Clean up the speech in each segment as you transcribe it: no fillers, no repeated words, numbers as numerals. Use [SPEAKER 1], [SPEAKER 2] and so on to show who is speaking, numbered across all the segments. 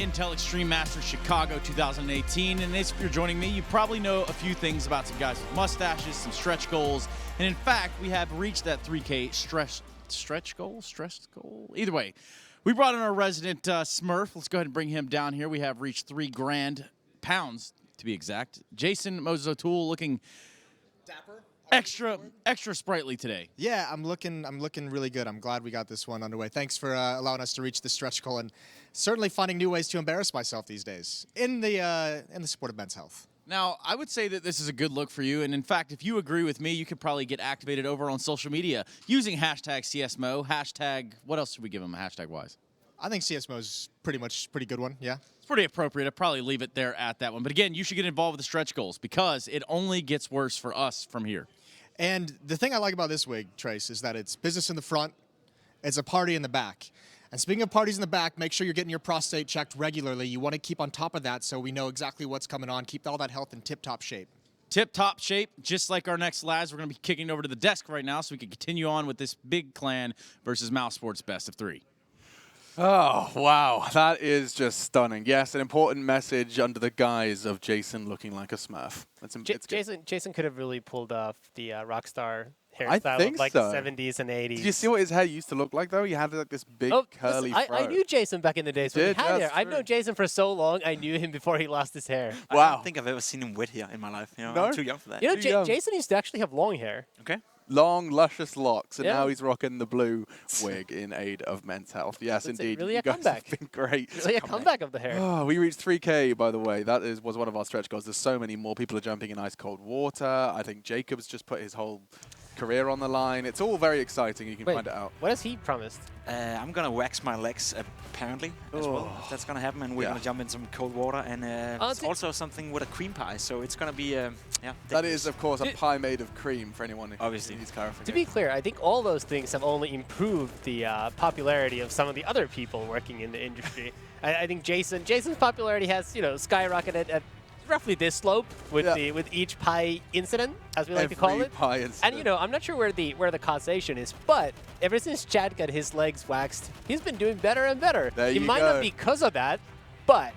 [SPEAKER 1] Intel Extreme Masters Chicago 2018, and if you're joining me, you probably know a few things about some guys with mustaches, some stretch goals, and in fact, we have reached that 3K stretch goal? Either way, we brought in our resident Smurf. Let's go ahead and bring him down here. We have reached 3 grand pounds, to be exact. Jason Moses O'Toole looking
[SPEAKER 2] dapper.
[SPEAKER 1] Extra sprightly today.
[SPEAKER 2] Yeah, I'm looking really good. I'm glad we got this one underway. Thanks for allowing us to reach the stretch goal and certainly finding new ways to embarrass myself these days in the sport of men's health.
[SPEAKER 1] Now, I would say that this is a good look for you, and in fact, if you agree with me, you could probably get activated over on social media using hashtag CSMO, hashtag, what else should we give them hashtag-wise?
[SPEAKER 2] I think CSMO is pretty good one, yeah.
[SPEAKER 1] It's pretty appropriate. I'd probably leave it there at that one. But again, you should get involved with the stretch goals because it only gets worse for us from here.
[SPEAKER 2] And the thing I like about this wig, Trace, is that it's business in the front, it's a party in the back. And speaking of parties in the back, make sure you're getting your prostate checked regularly. You want to keep on top of that so we know exactly what's coming on. Keep all that health in tip-top shape.
[SPEAKER 1] Tip-top shape, just like our next lads. We're going to be kicking it over to the desk right now so we can continue on with this big clan versus mousesports best of 3.
[SPEAKER 3] Oh, wow. That is just stunning. Yes, an important message under the guise of Jason looking like a Smurf.
[SPEAKER 4] Jason could have really pulled off the rock star
[SPEAKER 3] I
[SPEAKER 4] hairstyle
[SPEAKER 3] think
[SPEAKER 4] of like
[SPEAKER 3] so.
[SPEAKER 4] the 70s and 80s.
[SPEAKER 3] Did you see what his hair used to look like, though? He had like this big curly fro.
[SPEAKER 4] I knew Jason back in the days when he had hair. I've
[SPEAKER 3] true.
[SPEAKER 4] known Jason for so long, I knew him before he lost his hair.
[SPEAKER 3] Wow.
[SPEAKER 5] I don't think I've ever seen him with hair in my life.
[SPEAKER 3] No?
[SPEAKER 5] I'm too young for that.
[SPEAKER 4] You know, Jason used to actually have long hair.
[SPEAKER 5] Okay.
[SPEAKER 3] Long, luscious locks, and
[SPEAKER 4] Yeah.
[SPEAKER 3] now he's rocking the blue wig in aid of men's health. Yes,
[SPEAKER 4] That's
[SPEAKER 3] indeed.
[SPEAKER 4] really
[SPEAKER 3] you
[SPEAKER 4] a
[SPEAKER 3] guys
[SPEAKER 4] comeback.
[SPEAKER 3] have been great.
[SPEAKER 4] Really a comeback of the hair.
[SPEAKER 3] Oh, we reached 3K, by the way. That was one of our stretch goals. There's so many more. People are jumping in ice cold water. I think Jacob's just put his whole career on the line. It's all very exciting. You can find it out.
[SPEAKER 4] What has he promised?
[SPEAKER 5] I'm going to wax my legs, apparently, as well. That's going to happen, and we're going to jump in some cold water. And it's also something with a cream pie, so it's going to be,
[SPEAKER 3] That is, of course, a pie made of cream for anyone who
[SPEAKER 5] Obviously.
[SPEAKER 3] needs clarification.
[SPEAKER 4] To be clear, I think all those things have only improved the popularity of some of the other people working in the industry. I think Jason's popularity has, skyrocketed at roughly this slope with each pie incident, as we like to call it.
[SPEAKER 3] Pie incident.
[SPEAKER 4] And I'm not sure where the causation is, but ever since Chad got his legs waxed, he's been doing better and better.
[SPEAKER 3] There you
[SPEAKER 4] might
[SPEAKER 3] go.
[SPEAKER 4] not be because of that, but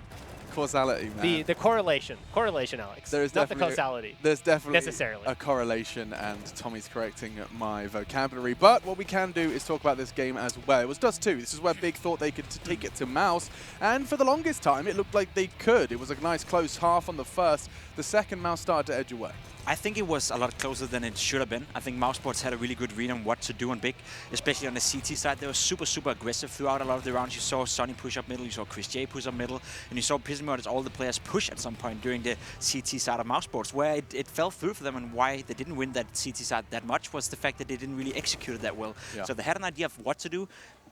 [SPEAKER 3] Causality, man.
[SPEAKER 4] the correlation, Alex.
[SPEAKER 3] There is
[SPEAKER 4] not the
[SPEAKER 3] definitely
[SPEAKER 4] causality.
[SPEAKER 3] There's definitely
[SPEAKER 4] necessarily
[SPEAKER 3] a correlation, and Tommy's correcting my vocabulary. But what we can do is talk about this game as well. It was Dust 2. This is where Big thought they could take it to Mouse, and for the longest time, it looked like they could. It was a nice close half on the first. The second, Mouse started to edge away.
[SPEAKER 5] I think it was a lot closer than it should have been. I think mousesports had a really good read on what to do on Big, especially on the CT side. They were super, super aggressive throughout a lot of the rounds. You saw Sonny push up middle, you saw Chris J push up middle, and you saw pretty much all the players push at some point during the CT side of mousesports. Where it fell through for them and why they didn't win that CT side that much was the fact that they didn't really execute it that well.
[SPEAKER 3] Yeah.
[SPEAKER 5] So they had an idea of what to do,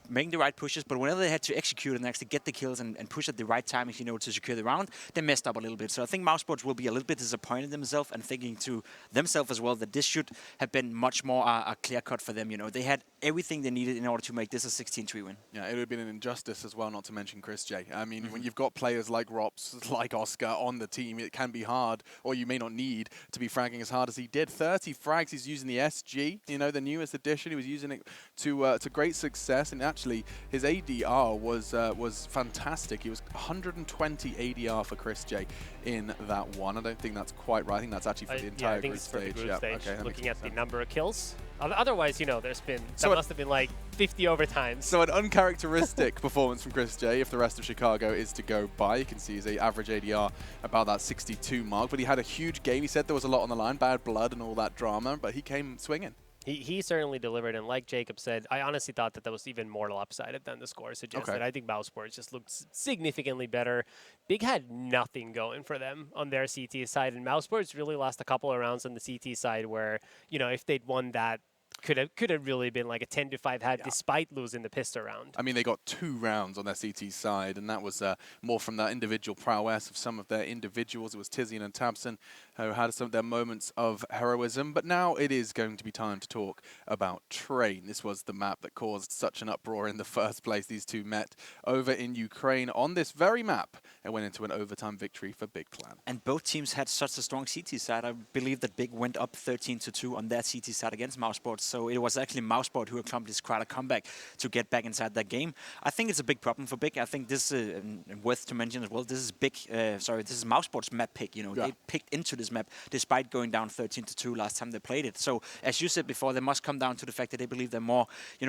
[SPEAKER 5] making the right pushes, but whenever they had to execute and actually get the kills and push at the right timing, to secure the round, they messed up a little bit. So I think mousesports will be a little bit disappointed themselves and thinking to themselves as well that this should have been much more a clear cut for them. They had everything they needed in order to make this a 16-3 win.
[SPEAKER 3] Yeah, it would have been an injustice as well, not to mention Chris J. I mean, when you've got players like Rops, like Oscar on the team, it can be hard, or you may not need to be fragging as hard as he did. 30 frags, he's using the SG, the newest edition. He was using it to great success, and actually his ADR was fantastic. He was 120 ADR for Chris J in that one. I don't think that's quite right. I think that's actually for the entire
[SPEAKER 4] I think
[SPEAKER 3] group
[SPEAKER 4] it's for
[SPEAKER 3] stage.
[SPEAKER 4] the group stage.
[SPEAKER 3] Okay,
[SPEAKER 4] looking at the number of kills. Otherwise, there's been must have been like 50 overtimes.
[SPEAKER 3] So an uncharacteristic performance from Chris J, if the rest of Chicago is to go by. You can see his average ADR about that 62 mark, but he had a huge game. He said there was a lot on the line, bad blood and all that drama, but he came swinging.
[SPEAKER 4] He certainly delivered, and like Jacob said, I honestly thought that was even more lopsided than the score suggested.
[SPEAKER 3] Okay.
[SPEAKER 4] I think mousesports just looked significantly better. Big had nothing going for them on their CT side, and mousesports really lost a couple of rounds on the CT side where, if they'd won that, could have really been like a 10-5 had despite losing the pistol round.
[SPEAKER 3] I mean, they got 2 rounds on their CT side, and that was more from the individual prowess of some of their individuals. It was Tizian and Tabson who had some of their moments of heroism. But now it is going to be time to talk about Train. This was the map that caused such an uproar in the first place. These two met over in Ukraine on this very map it went into an overtime victory for Big Clan.
[SPEAKER 5] And both teams had such a strong CT side. I believe that Big went up 13-2 on their CT side against mousesports. So it was actually mousesports who accomplished quite a comeback to get back inside that game. I think it's a big problem for Big. I think this is worth to mention as well. This is Big. This is mousesports map pick. You know, they picked into this map despite going down 13-2 last time they played it. So as you said before, they must come down to the fact that they believe they're more,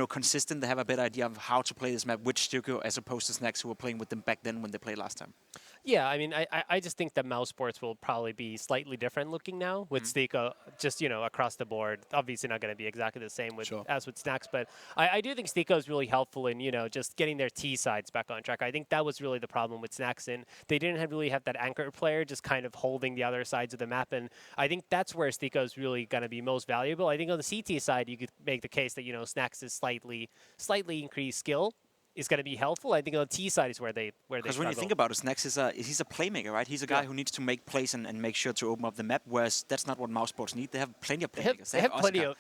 [SPEAKER 5] consistent. They have a better idea of how to play this map with Studio as opposed to Snacks, who were playing with them back then when they played last time.
[SPEAKER 4] Yeah, I mean, I just think that mousesports will probably be slightly different looking now with Stiko, just, across the board. Obviously not going to be exactly the same as with Snacks, but I do think Stiko is really helpful in, just getting their T sides back on track. I think that was really the problem with Snacks, and they didn't really have that anchor player just kind of holding the other sides of the map, and I think that's where Stiko is really going to be most valuable. I think on the CT side, you could make the case that, Snacks is slightly increased skill is going to be helpful. I think on the T side is where they
[SPEAKER 5] Because when you think about it, Snacks he's a playmaker, right? He's a guy who needs to make plays and make sure to open up the map, whereas that's not what mousesports need. They have plenty of playmakers.
[SPEAKER 4] They have plenty of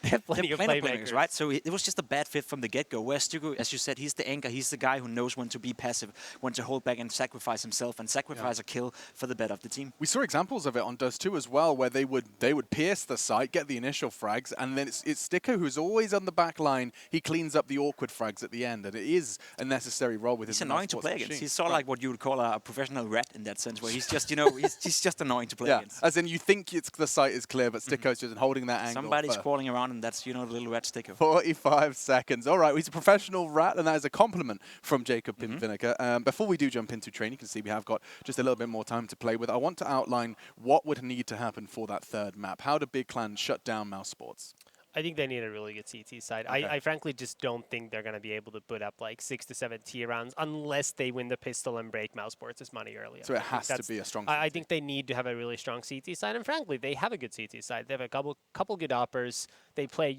[SPEAKER 4] playmakers,
[SPEAKER 5] right? So it was just a bad fit from the get-go, whereas Stugo, as you said, he's the anchor. He's the guy who knows when to be passive, when to hold back and sacrifice himself and sacrifice a kill for the better of the team.
[SPEAKER 3] We saw examples of it on Dust 2 as well, where they would pierce the site, get the initial frags, and then it's Sticker who's always on the back line. He cleans up the awkward frags at the end, and it is a necessary role. He's
[SPEAKER 5] annoying to play against. He's sort of like what you would call a professional rat in that sense, where he's just, he's just annoying to play against.
[SPEAKER 3] As in you think the site is clear, but Sticko's just holding that angle.
[SPEAKER 5] Somebody's crawling around, and that's, the little rat Sticko.
[SPEAKER 3] 45 seconds. All right, he's a professional rat, and that is a compliment from Jacob Pimvinecker. Before we do jump into train, you can see we have got just a little bit more time to play with. I want to outline what would need to happen for that third map. How do Big Clan shut down mousesports?
[SPEAKER 4] I think they need a really good CT side. Okay. I frankly just don't think they're going to be able to put up like 6 to 7 T rounds unless they win the pistol and break mousesports' money early.
[SPEAKER 3] So it has to be a strong CT.
[SPEAKER 4] I think they need to have a really strong CT side, and frankly, they have a good CT side. They have a couple good uppers. They play,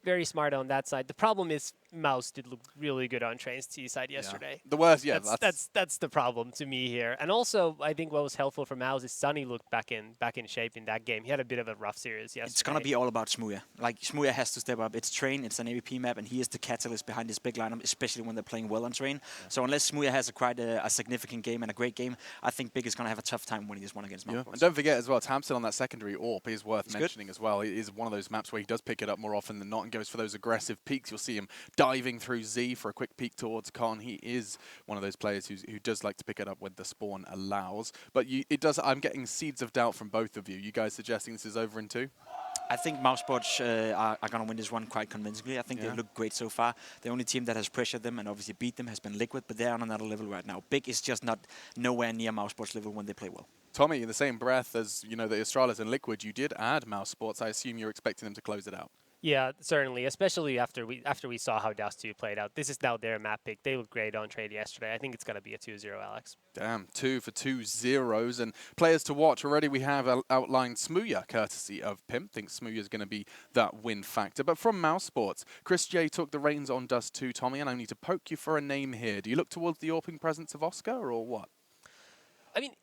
[SPEAKER 4] very smart on that side. The problem is Mouse did look really good on Train's T side yesterday.
[SPEAKER 3] The worst,
[SPEAKER 4] that's the problem to me here. And also, I think what was helpful for Mouse is Sunny looked back in shape in that game. He had a bit of a rough series yesterday.
[SPEAKER 5] It's gonna be all about Smooya. Like Smooya has to step up. It's Train. It's an AVP map, and he is the catalyst behind this big lineup, especially when they're playing well on Train. Yeah. So unless Smooya has quite a significant game and a great game, I think Big is gonna have a tough time winning this one against mousesports.
[SPEAKER 3] And don't forget as well, Tamsin on that secondary AWP is worth mentioning as well. It is one of those maps where he does pick it up more often than not and goes for those aggressive peeks. You'll see him diving through Z for a quick peek towards Con. He is one of those players who does like to pick it up when the spawn allows. But I'm getting seeds of doubt from both of you. You guys suggesting this is over in 2?
[SPEAKER 5] I think mousesports are going to win this one quite convincingly. I think they look great so far. The only team that has pressured them and obviously beat them has been Liquid, but they're on another level right now. Big is just nowhere near mousesports level when they play well.
[SPEAKER 3] Tommy, in the same breath as the Astralis and Liquid, you did add mousesports. I assume you're expecting them to close it out.
[SPEAKER 4] Yeah, certainly, especially after we saw how Dust 2 played out. This is now their map pick. They looked great on trade yesterday. I think it's going to be a 2-0, Alex.
[SPEAKER 3] Damn, 2 for 2 zeros. And players to watch already, we have outlined Smooya, courtesy of Pimp. Think Smooya is going to be that win factor. But from mousesports, Chris J took the reins on Dust 2, Tommy, and I need to poke you for a name here. Do you look towards the AWPing presence of Oscar or what?
[SPEAKER 4] I mean,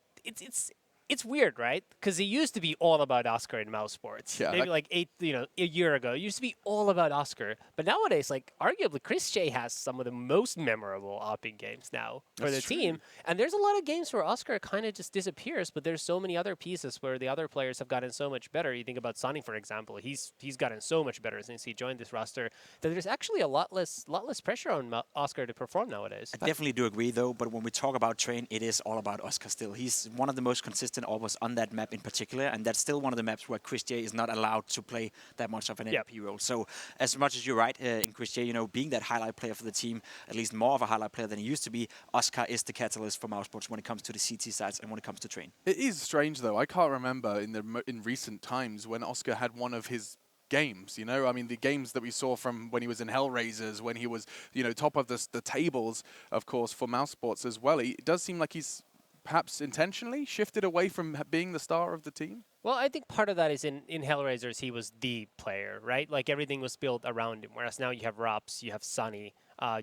[SPEAKER 4] it's weird, right? Because it used to be all about Oscar in mousesports. Yeah, maybe like a year ago, it used to be all about Oscar. But nowadays, like arguably, Chris J has some of the most memorable AWPing games now for the team. And there's a lot of games where Oscar kind of just disappears, but there's so many other pieces where the other players have gotten so much better. You think about Sonny, for example. He's gotten so much better since he joined this roster that there's actually a lot less pressure on Oscar to perform nowadays.
[SPEAKER 5] I definitely do agree, though. But when we talk about Train, it is all about Oscar still. He's one of the most consistent almost on that map in particular, and that's still one of the maps where Chris J is not allowed to play that much of an MVP role. So as much as you're right in Chris J, being that highlight player for the team, at least more of a highlight player than he used to be, Oscar is the catalyst for mousesports when it comes to the CT sides and when it comes to Train.
[SPEAKER 3] It is strange though. I can't remember in recent times when Oscar had one of his games, I mean, the games that we saw from when he was in Hellraisers, when he was, top of the tables, of course, for mousesports as well. It does seem like he's perhaps intentionally shifted away from being the star of the team?
[SPEAKER 4] Well, I think part of that is in Hellraisers, he was the player, right? Like everything was built around him, whereas now you have Rops, you have Sunny,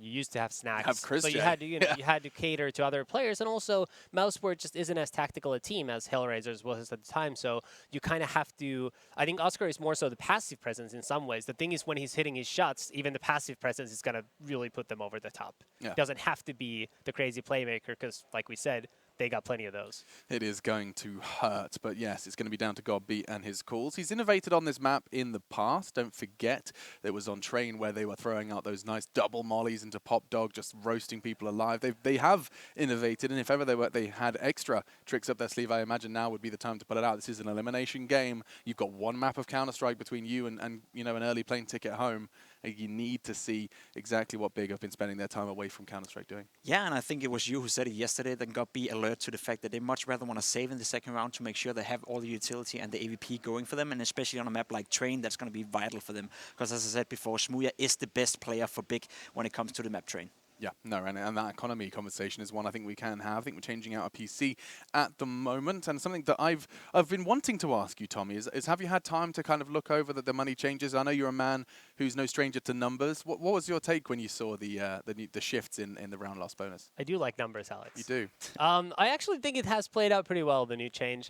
[SPEAKER 4] you used to have Snacks.
[SPEAKER 3] You have Chris
[SPEAKER 4] so you had to, you had to cater to other players, and also mousesports just isn't as tactical a team as Hellraisers was at the time. So you kind of have to. I think Oscar is more so the passive presence in some ways. The thing is, when he's hitting his shots, even the passive presence is going to really put them over the top. Yeah. It doesn't have to be the crazy playmaker because, like we said, they got plenty of those.
[SPEAKER 3] It is going to hurt, but yes, it's going to be down to Godby and his calls. He's innovated on this map in the past. Don't forget, it was on Train where they were throwing out those nice double mollies into Pop Dog, just roasting people alive. They have innovated, and if ever they had extra tricks up their sleeve, I imagine now would be the time to pull it out. This is an elimination game. You've got one map of Counter-Strike between you and you know, an early plane ticket home. You need to see exactly what Big have been spending their time away from Counter-Strike doing.
[SPEAKER 5] Yeah, and I think it was you who said it yesterday that got be alert to the fact that they much rather want to save in the second round to make sure they have all the utility and the AVP going for them, and especially on a map like Train, that's going to be vital for them. Because as I said before, Smooya is the best player for Big when it comes to the map Train.
[SPEAKER 3] Yeah, no, and that economy conversation is one I think we can have. I think we're changing out a PC at the moment, and something that I've been wanting to ask you, Tommy, is have you had time to kind of look over the money changes? I know you're a man who's no stranger to numbers. What was your take when you saw the shifts in the round loss bonus?
[SPEAKER 4] I do like numbers, Alex.
[SPEAKER 3] You do?
[SPEAKER 4] I actually think it has played out pretty well, the new change.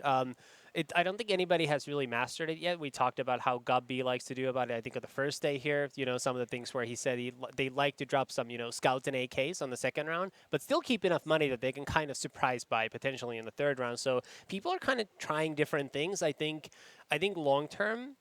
[SPEAKER 4] I don't think anybody has really mastered it yet. We talked about how Gubby likes to do about it, I think, on the first day here. You know, some of the things where he said they like to drop some, you know, scouts and AKs on the second round, but still keep enough money that they can kind of surprise by potentially in the third round. So people are kind of trying different things. I think long term,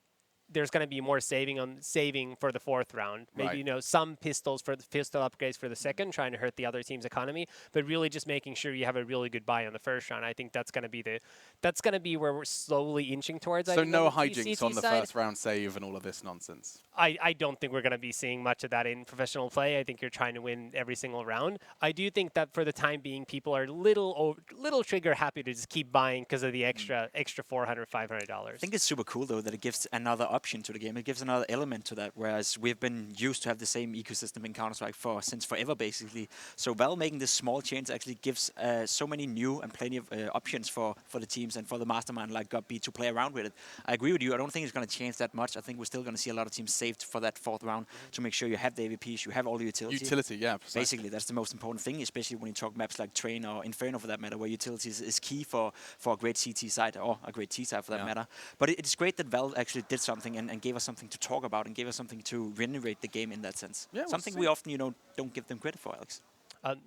[SPEAKER 4] there's going to be more saving for the fourth round. Maybe,
[SPEAKER 3] Right.
[SPEAKER 4] you know, some pistols for the pistol upgrades for the second, trying to hurt the other team's economy, but really just making sure you have a really good buy on the first round. I think that's going to be where we're slowly inching towards.
[SPEAKER 3] So
[SPEAKER 4] I think,
[SPEAKER 3] no
[SPEAKER 4] on the
[SPEAKER 3] hijinks
[SPEAKER 4] CT
[SPEAKER 3] on the
[SPEAKER 4] side.
[SPEAKER 3] first round save and all of this nonsense.
[SPEAKER 4] I don't think we're going to be seeing much of that in professional play. I think you're trying to win every single round. I do think that for the time being, people are little trigger happy to just keep buying because of the extra $400, $500.
[SPEAKER 5] I think it's super cool, though, that it gives another option to the game. It gives another element to that, whereas we've been used to have the same ecosystem in Counter-Strike since forever, basically. So Valve making this small change actually gives so many new and plenty of options for the teams and for the mastermind like Gubby to play around with it. I agree with you. I don't think it's going to change that much. I think we're still going to see a lot of teams saved for that fourth round to make sure you have the AVPs, you have all the utility.
[SPEAKER 3] Utility, yeah. Precisely.
[SPEAKER 5] Basically, that's the most important thing, especially when you talk maps like Train or Inferno for that matter, where utility is key for a great CT side or a great T side for that matter. But it's great that Valve actually did something and gave us something to talk about and gave us something to renovate the game in that sense. Yeah, something we often, don't give them credit for, Alex.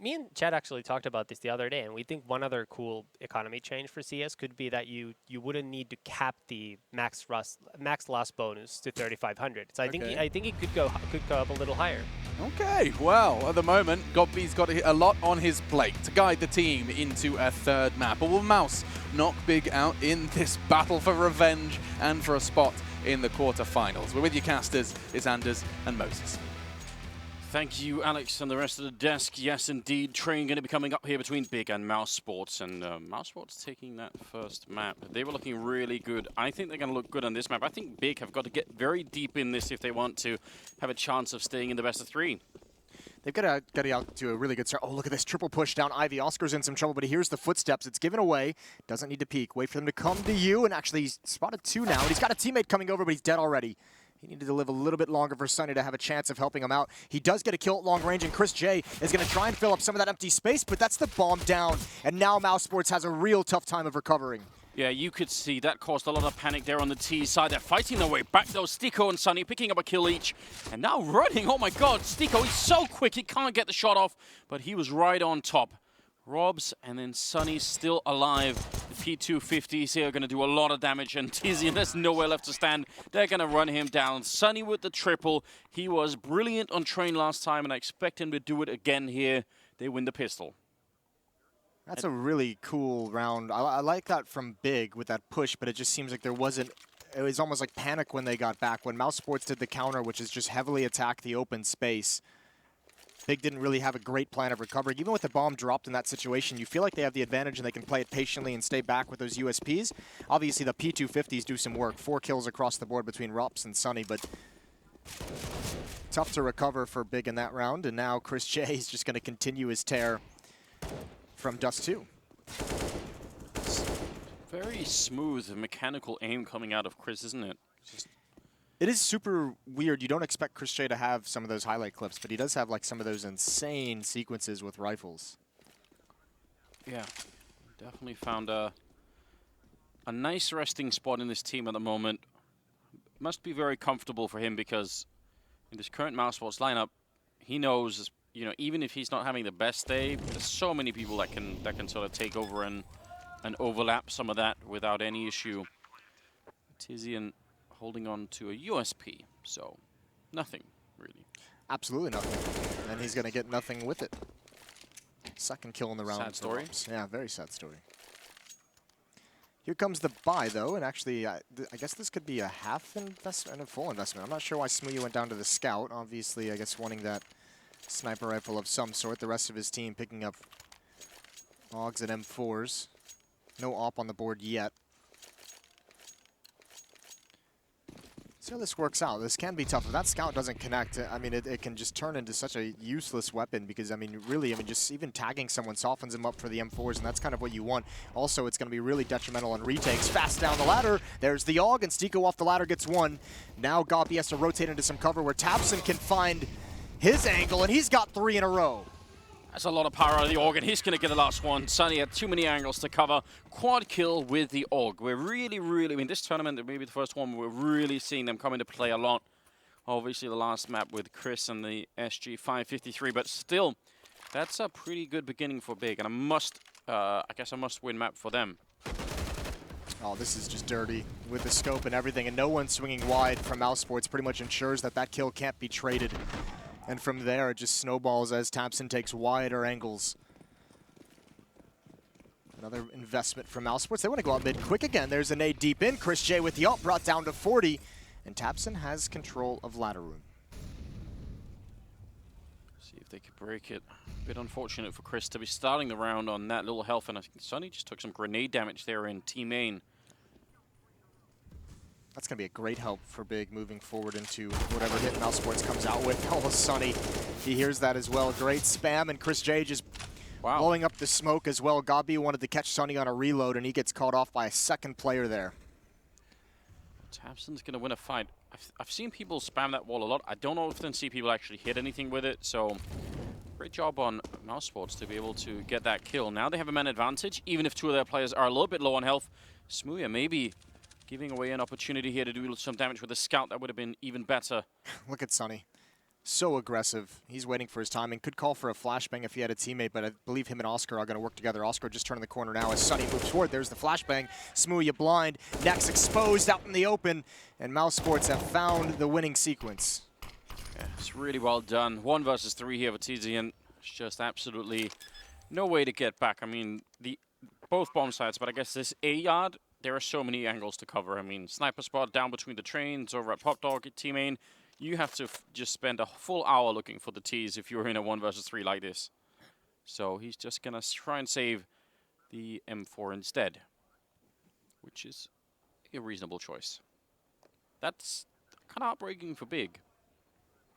[SPEAKER 4] Me and Chad actually talked about this the other day, and we think one other cool economy change for CS could be that you wouldn't need to cap the max loss bonus to 3,500. So I think it could go up a little higher.
[SPEAKER 3] Okay, well, at the moment, Godby's got a lot on his plate to guide the team into a third map. But will Mouse knock Big out in this battle for revenge and for a spot in the quarterfinals? We're with you, casters. It's Anders and Moses.
[SPEAKER 6] Thank you, Alex, and the rest of the desk. Yes, indeed, Train going to be coming up here between Big and mousesports, and mousesports taking that first map. They were looking really good. I think they're going to look good on this map. I think Big have got to get very deep in this if they want to have a chance of staying in the best of three.
[SPEAKER 2] They've got to out to a really good start. Oh, look at this triple push down Ivy. Oscar's in some trouble, but he hears the footsteps. It's given away. Doesn't need to peek. Wait for them to come to you, and actually he's spotted two now. And he's got a teammate coming over, but he's dead already. He needed to live a little bit longer for Sunny to have a chance of helping him out. He does get a kill at long range, and Chris J is going to try and fill up some of that empty space, but that's the bomb down. And now mousesports has a real tough time of recovering.
[SPEAKER 6] Yeah, you could see that caused a lot of panic there on the T side. They're fighting their way back, though. Stiko and Sunny picking up a kill each. And now running. Oh, my God. Stiko, he's so quick. He can't get the shot off, but he was right on top. Robs, and then Sunny still alive. The P250s here are going to do a lot of damage, and Tizian, there's nowhere left to stand. They're going to run him down. Sunny with the triple. He was brilliant on Train last time, and I expect him to do it again here. They win the pistol.
[SPEAKER 2] That's a really cool round. I like that from Big with that push, but it just seems like there wasn't... It was almost like panic when they got back. When mousesports did the counter, which is just heavily attack the open space, Big didn't really have a great plan of recovery. Even with the bomb dropped in that situation, you feel like they have the advantage and they can play it patiently and stay back with those USPs. Obviously, the P250s do some work. 4 kills across the board between Rops and Sunny, but tough to recover for Big in that round. And now Chris J is just going to continue his tear from Dust 2.
[SPEAKER 6] Very smooth and mechanical aim coming out of Chris, isn't it?
[SPEAKER 2] It is super weird. You don't expect Chris J to have some of those highlight clips, but he does have like some of those insane sequences with rifles.
[SPEAKER 6] Yeah, definitely found a nice resting spot in this team at the moment. Must be very comfortable for him because in this current mousesports lineup, he knows you know, even if he's not having the best day, there's so many people that can sort of take over and overlap some of that without any issue. Tizian holding on to a USP, so nothing really.
[SPEAKER 2] Absolutely nothing. And he's going to get nothing with it. Second kill in the round.
[SPEAKER 6] Sad story.
[SPEAKER 2] Yeah, very sad story. Here comes the buy, though, and actually, I guess this could be a half investment and a full investment. I'm not sure why Smooya went down to the scout. Obviously, I guess wanting that sniper rifle of some sort. The rest of his team picking up Logs and M4s. No op on the board yet. See how this works out. This can be tough. If that scout doesn't connect, I mean, it can just turn into such a useless weapon because, I mean, really, just even tagging someone softens them up for the M4s, and that's kind of what you want. Also, it's going to be really detrimental on retakes. Fast down the ladder. There's the AUG, and Stiko off the ladder gets one. Now Gabi has to rotate into some cover where tabseN can find his angle, and he's got 3 in a row.
[SPEAKER 6] That's a lot of power out of the AUG, and he's going to get the last one. Sunny had too many angles to cover. Quad kill with the AUG. We're really, really, I mean, this tournament, maybe the first one, we're really seeing them come into play a lot. Obviously, the last map with Chris and the SG 553, but still, that's a pretty good beginning for Big, and I guess a must-win map for them.
[SPEAKER 2] Oh, this is just dirty with the scope and everything, and no one swinging wide from mousesports pretty much ensures that that kill can't be traded. And from there, it just snowballs as tabseN takes wider angles. Another investment from mousesports. They want to go out mid quick again. There's a nade deep in. Chris J with the ult brought down to 40. And tabseN has control of ladder room.
[SPEAKER 6] See if they could break it. A bit unfortunate for Chris to be starting the round on that little health. And I think Sunny just took some grenade damage there in team main.
[SPEAKER 2] That's going to be a great help for Big moving forward into whatever hit mousesports comes out with. Oh, Sunny, he hears that as well. Great spam, and Chris J just blowing up the smoke as well. Gabi wanted to catch Sunny on a reload, and he gets caught off by a second player there.
[SPEAKER 6] tabseN's going to win a fight. I've seen people spam that wall a lot. I don't often see people actually hit anything with it, so great job on mousesports to be able to get that kill. Now they have a man advantage, even if 2 of their players are a little bit low on health. Smooya maybe giving away an opportunity here to do some damage with a scout. That would have been even better.
[SPEAKER 2] Look at Sunny. So aggressive. He's waiting for his timing. Could call for a flashbang if he had a teammate, but I believe him and Oscar are going to work together. Oscar just turning the corner now as Sunny moves forward. There's the flashbang. Smooya blind. Next exposed out in the open. And mousesports have found the winning sequence.
[SPEAKER 6] Yeah, it's really well done. 1 versus 3 here for Tizian. It's just absolutely no way to get back. I mean, both bomb sites, but I guess this A yard, there are so many angles to cover. I mean, sniper spot down between the trains over at Pop Dog at team main. You have to just spend a full hour looking for the T's if you're in a 1 versus 3 like this. So he's just going to try and save the M4 instead, which is a reasonable choice. That's kind of heartbreaking for Big.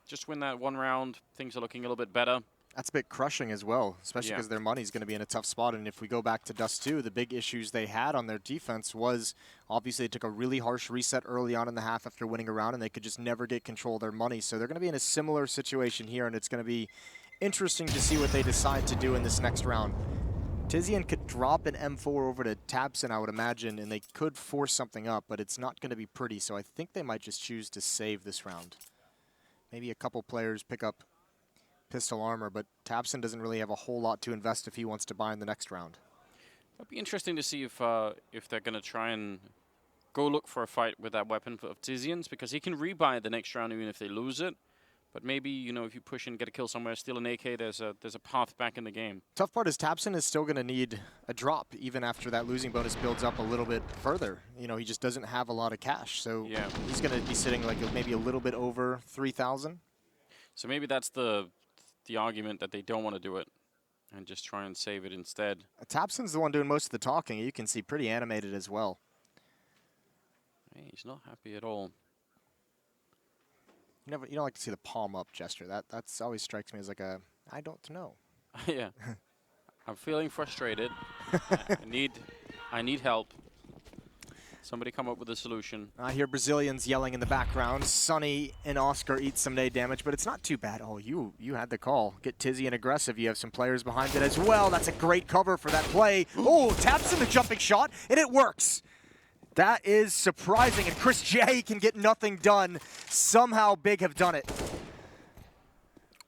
[SPEAKER 6] Just win that 1 round, things are looking a little bit better.
[SPEAKER 2] That's a bit crushing as well, especially because their money's going to be in a tough spot. And if we go back to Dust 2, the big issues they had on their defense was obviously they took a really harsh reset early on in the half after winning a round, and they could just never get control of their money. So they're going to be in a similar situation here, and it's going to be interesting to see what they decide to do in this next round. Tizian could drop an M4 over to tabseN, I would imagine, and they could force something up, but it's not going to be pretty. So I think they might just choose to save this round. Maybe a couple players pick up pistol armor, but tabseN doesn't really have a whole lot to invest if he wants to buy in the next round.
[SPEAKER 6] It'd be interesting to see if they're going to try and go look for a fight with that weapon of Tizian's, because he can rebuy the next round even if they lose it. But maybe, you know, if you push and get a kill somewhere, steal an AK, there's a path back in the game.
[SPEAKER 2] Tough part is tabseN is still going to need a drop even after that losing bonus builds up a little bit further. You know, he just doesn't have a lot of cash, so he's going to be sitting like maybe a little bit over 3,000.
[SPEAKER 6] So maybe that's the argument that they don't want to do it and just try and save it instead.
[SPEAKER 2] tabseN's the one doing most of the talking. You can see pretty animated as well.
[SPEAKER 6] Hey, he's not happy at all.
[SPEAKER 2] You don't like to see the palm up gesture. That's always strikes me as like a I don't know.
[SPEAKER 6] Yeah. I'm feeling frustrated. I need help. Somebody come up with a solution.
[SPEAKER 2] I hear Brazilians yelling in the background. Sunny and Oscar eat some nade damage, but it's not too bad. Oh, you had the call. Get Tizian aggressive. You have some players behind it as well. That's a great cover for that play. Oh, tabseN the jumping shot, and it works. That is surprising, and Chris J can get nothing done. Somehow Big have done it.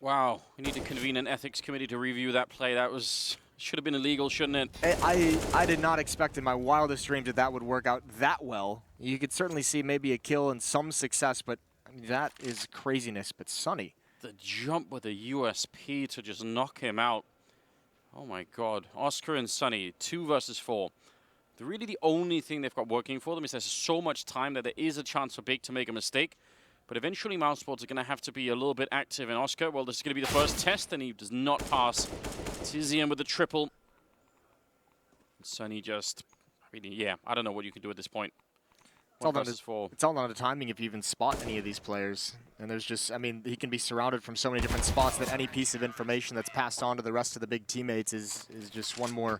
[SPEAKER 6] Wow, we need to convene an ethics committee to review that play. That should have been illegal, shouldn't it?
[SPEAKER 2] I did not expect in my wildest dreams that would work out that well. You could certainly see maybe a kill and some success, but I mean, that is craziness. But Sunny.
[SPEAKER 6] The jump with the USP to just knock him out. Oh my God. Oscar and Sunny, 2 versus 4. Really the only thing they've got working for them is there's so much time that there is a chance for Big to make a mistake. But eventually mousesports are going to have to be a little bit active. And Oscar, well, this is going to be the first test, and he does not pass. Tizian with the triple. Sunny just, really, yeah, I don't know what you can do at this point.
[SPEAKER 2] It's all down to timing if you even spot any of these players. And there's just, I mean, he can be surrounded from so many different spots that any piece of information that's passed on to the rest of the big teammates is just one more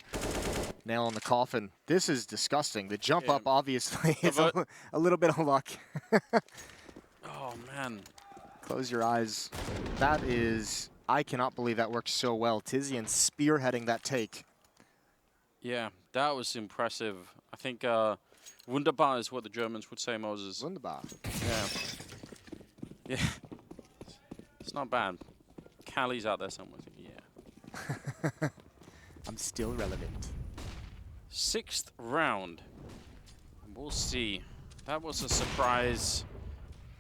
[SPEAKER 2] nail in the coffin. This is disgusting. The jump up, obviously, is a little bit of luck.
[SPEAKER 6] Oh, man.
[SPEAKER 2] Close your eyes. That is, I cannot believe that worked so well. Tizian spearheading that take.
[SPEAKER 6] Yeah, that was impressive. I think wunderbar is what the Germans would say, Moses.
[SPEAKER 2] Wunderbar.
[SPEAKER 6] Yeah. Yeah. It's not bad. Callie's out there somewhere. Yeah.
[SPEAKER 2] I'm still relevant.
[SPEAKER 6] 6th round. We'll see. That was a surprise.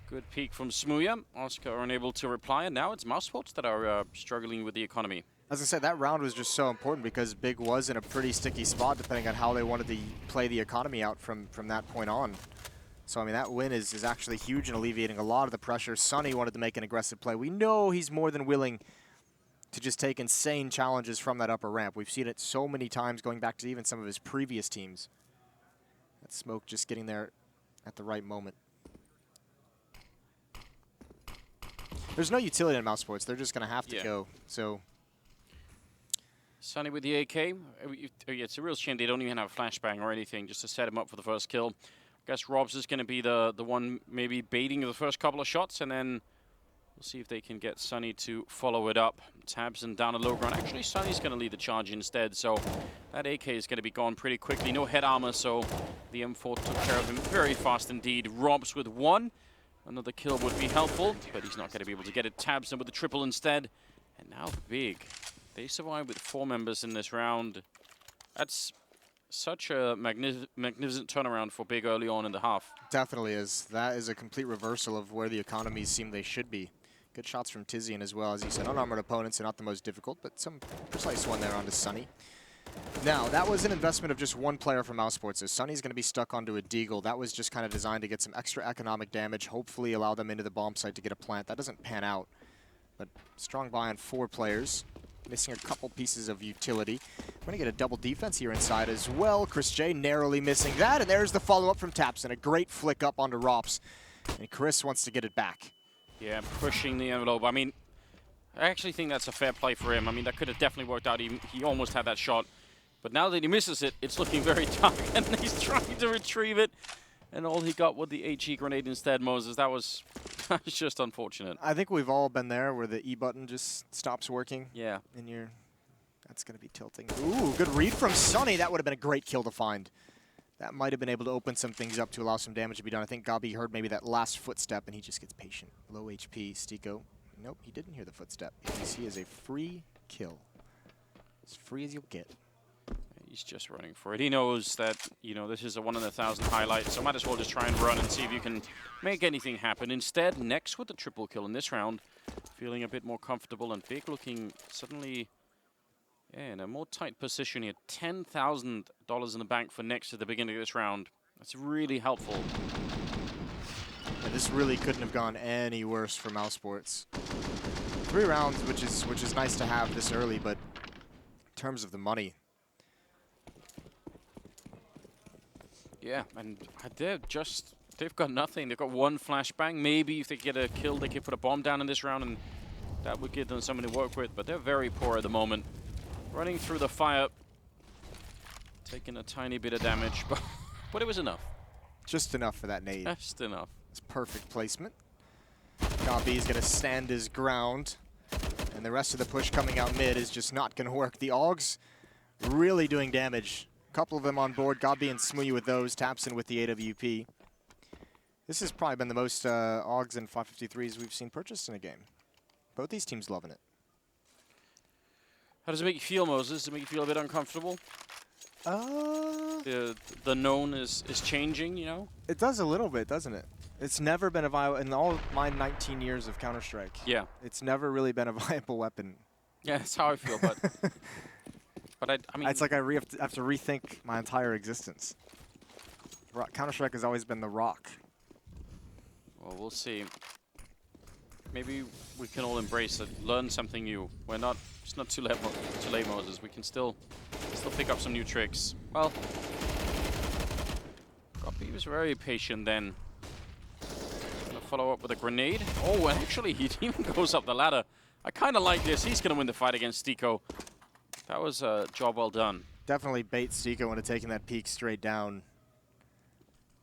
[SPEAKER 6] Good peek from Smuya. Oscar unable to reply, and now it's mousesports that are struggling with the economy.
[SPEAKER 2] As I said, that round was just so important because Big was in a pretty sticky spot depending on how they wanted to play the economy out from that point on. So, I mean, that win is actually huge in alleviating a lot of the pressure. Sunny wanted to make an aggressive play. We know he's more than willing to just take insane challenges from that upper ramp. We've seen it so many times going back to even some of his previous teams. That smoke just getting there at the right moment. There's no utility in mousesports. They're just going to have to go. So
[SPEAKER 6] Sunny with the AK. It's a real shame they don't even have a flashbang or anything just to set him up for the first kill. I guess Robs is going to be the one maybe baiting the first couple of shots, and then we'll see if they can get Sunny to follow it up. Tabs and down a low ground. Actually, Sunny's going to lead the charge instead, so that AK is going to be gone pretty quickly. No head armor, so the M4 took care of him very fast indeed. Robs with 1. Another kill would be helpful, but he's not going to be able to get it. Tabs with the triple instead. And now Big. They survive with 4 members in this round. That's such a magnificent turnaround for Big early on in the half.
[SPEAKER 2] Definitely is. That is a complete reversal of where the economies seem they should be. Good shots from Tizian as well. As you said, unarmored opponents are not the most difficult, but some precise one there onto Sunny. Now, that was an investment of just one player from mousesports. So Sunny's going to be stuck onto a deagle. That was just kind of designed to get some extra economic damage, hopefully allow them into the bomb site to get a plant. That doesn't pan out, but strong buy on 4 players. Missing a couple pieces of utility. We're going to get a double defense here inside as well. Chris J narrowly missing that, and there's the follow-up from Tapson. A great flick up onto Rops, and Chris wants to get it back.
[SPEAKER 6] Yeah, pushing the envelope. I mean, I actually think that's a fair play for him. I mean, that could have definitely worked out. He almost had that shot. But now that he misses it, it's looking very dark, and he's trying to retrieve it. And all he got was the HE grenade instead, Moses. That was just unfortunate.
[SPEAKER 2] I think we've all been there where the E button just stops working.
[SPEAKER 6] Yeah.
[SPEAKER 2] And that's going to be tilting. Ooh, good read from Sunny. That would have been a great kill to find. That might have been able to open some things up to allow some damage to be done. I think Gabi heard maybe that last footstep, and he just gets patient. Low HP, Stiko. Nope, he didn't hear the footstep. He is a free kill. As free as you'll get.
[SPEAKER 6] He's just running for it. He knows that, you know, this is a 1 in 1,000 highlight, so might as well just try and run and see if you can make anything happen. Instead, next with the triple kill in this round, feeling a bit more comfortable, and Big looking suddenly in a more tight position here. $10,000 in the bank for next at the beginning of this round. That's really helpful.
[SPEAKER 2] Yeah, this really couldn't have gone any worse for mousesports. 3 rounds, which is nice to have this early, but in terms of the money.
[SPEAKER 6] Yeah, and they've got nothing. They've got 1 flashbang. Maybe if they get a kill, they could put a bomb down in this round, and that would give them something to work with. But they're very poor at the moment. Running through the fire, taking a tiny bit of damage, but it was enough.
[SPEAKER 2] Just enough for that nade.
[SPEAKER 6] Just enough.
[SPEAKER 2] It's perfect placement. Gabi is going to stand his ground, and the rest of the push coming out mid is just not going to work. The Augs really doing damage. A couple of them on board. Gabi and Smuya with those. Tapson with the AWP. This has probably been the most Augs and 553s we've seen purchased in a game. Both these teams loving it.
[SPEAKER 6] How does it make you feel, Moses? Does it make you feel a bit uncomfortable? The known is changing, you know?
[SPEAKER 2] It does a little bit, doesn't it? It's never been a viable, in all my 19 years of Counter-Strike.
[SPEAKER 6] Yeah.
[SPEAKER 2] It's never really been a viable weapon.
[SPEAKER 6] Yeah, that's how I feel, but I mean,
[SPEAKER 2] It's like I have to rethink my entire existence. Counter-Strike has always been the rock.
[SPEAKER 6] well, we'll see. Maybe we can all embrace it, learn something new. It's not too late, Moses. We can still pick up some new tricks. Well, Goppy was very patient then. Gonna follow up with a grenade. Oh, and actually, he even goes up the ladder. I kind of like this. He's gonna win the fight against Stico. That was a job well done.
[SPEAKER 2] Definitely bait Stico into taking that peek straight down.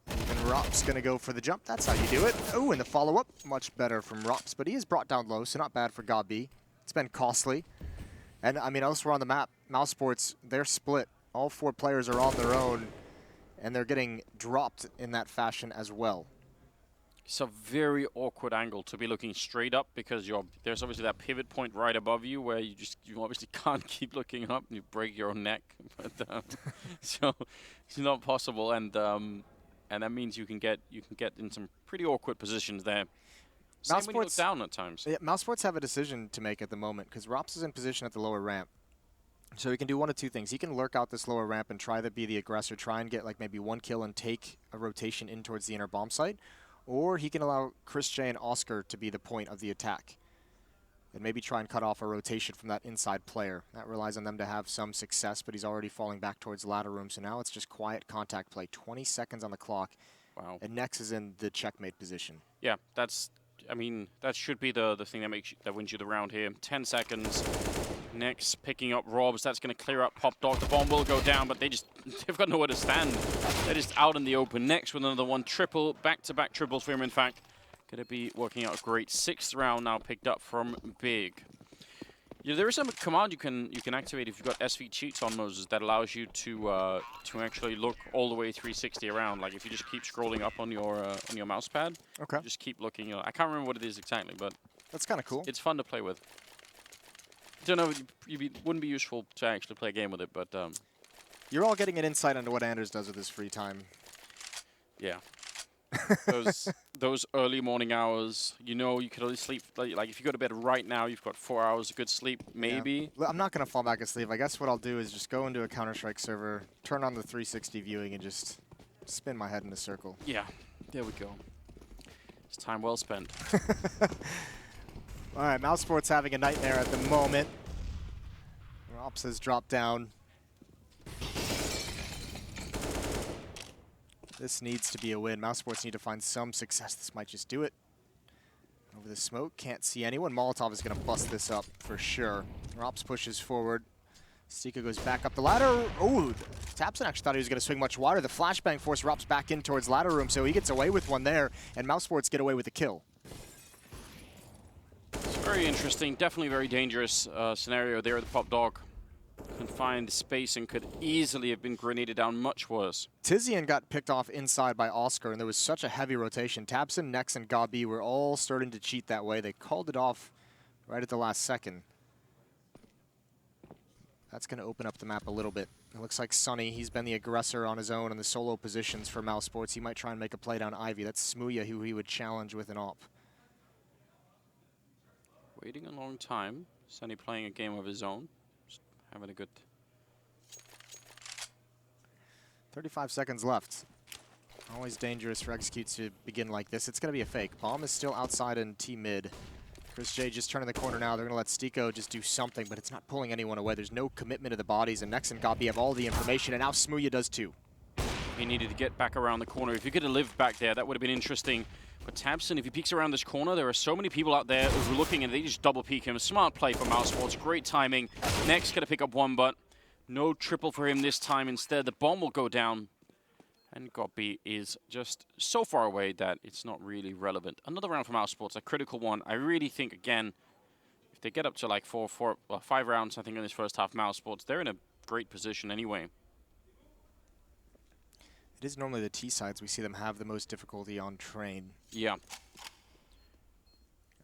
[SPEAKER 2] And Rop's going to go for the jump. That's how you do it. Oh, and the follow-up, much better from Rops, but he is brought down low, so not bad for Gabi. It's been costly. And, I mean, elsewhere on the map, mousesports, they're split. All 4 players are on their own, and they're getting dropped in that fashion as well.
[SPEAKER 6] It's a very awkward angle to be looking straight up because there's obviously that pivot point right above you where you obviously can't keep looking up and you break your own neck. But, so it's not possible, and that means you can get in some pretty awkward positions there. Same when you look down at times.
[SPEAKER 2] Yeah, mousesports have a decision to make at the moment because Rops is in position at the lower ramp. So he can do one of two things. He can lurk out this lower ramp and try to be the aggressor, try and get like maybe 1 kill and take a rotation in towards the inner bomb site. Or he can allow Chris J and Oscar to be the point of the attack. And maybe try and cut off a rotation from that inside player. That relies on them to have some success, but he's already falling back towards the ladder room. So now it's just quiet contact play. 20 seconds on the clock.
[SPEAKER 6] Wow.
[SPEAKER 2] And Nex is in the checkmate position.
[SPEAKER 6] Yeah, I mean, that should be the thing that wins you the round here. 10 seconds. Next, picking up Robs. That's going to clear up Pop Dog. The bomb will go down, but they've got nowhere to stand. They're just out in the open. Next with another one. Triple, back-to-back triples for him, in fact. Going to be working out a great 6th round now picked up from Big. Yeah, there is a command you can activate if you've got SV cheats on Moses that allows you to actually look all the way 360 around. Like if you just keep scrolling up on your mouse pad,
[SPEAKER 2] Okay.
[SPEAKER 6] just keep looking. I can't remember what it is exactly, but
[SPEAKER 2] That's kind of cool.
[SPEAKER 6] it's fun to play with. Don't know, wouldn't be useful to actually play a game with it, but
[SPEAKER 2] You're all getting an insight into what Anders does with his free time.
[SPEAKER 6] yeah. those early morning hours, you could only sleep, like if you go to bed right now, you've got 4 hours of good sleep, maybe.
[SPEAKER 2] Yeah. I'm not going to fall back asleep. I guess what I'll do is just go into a Counter-Strike server, turn on the 360 viewing, and just spin my head in a circle.
[SPEAKER 6] Yeah, there we go. It's time well spent.
[SPEAKER 2] All right, mousesports having a nightmare at the moment. Rops has dropped down. This needs to be a win. Mousesports need to find some success. This might just do it. Over the smoke, can't see anyone. Molotov is going to bust this up for sure. Rops pushes forward. Stika goes back up the ladder. Oh, Tapson actually thought he was going to swing much wider. The flashbang forced Rops back in towards ladder room, so he gets away with one there, and mousesports get away with the kill.
[SPEAKER 6] It's very interesting, definitely very dangerous scenario there. The Pop Dog couldn't find space and could easily have been grenaded down much worse.
[SPEAKER 2] Tizian got picked off inside by Oscar, and there was such a heavy rotation. Tabson, Nex, and Gabi were all starting to cheat that way. They called it off right at the last second. That's going to open up the map a little bit. It looks like Sunny, he's been the aggressor on his own in the solo positions for mousesports. He might try and make a play down Ivy. That's Smooya, who he would challenge with an op.
[SPEAKER 6] Waiting a long time. Sunny playing a game of his own. Just having a good...
[SPEAKER 2] 35 seconds left. Always dangerous for Execute to begin like this. It's going to be a fake. Bomb is still outside in T-mid. Chris J just turning the corner now. They're going to let Stiko just do something, but it's not pulling anyone away. There's no commitment to the bodies, and Nex and Gabi have all the information, and now Smooya does too.
[SPEAKER 6] He needed to get back around the corner. If he could have lived back there, that would have been interesting. But Tabson, if he peeks around this corner, there are so many people out there who are looking, and they just double peek him. A smart play for mousesports. Great timing. Next, going to pick up one, but no triple for him this time. Instead, the bomb will go down. And Goppy is just so far away that it's not really relevant. Another round for mousesports, a critical one. I really think, again, if they get up to like 5 rounds, I think, in this first half, mousesports, they're in a great position anyway.
[SPEAKER 2] It is normally the T sides we see them have the most difficulty on train.
[SPEAKER 6] Yeah.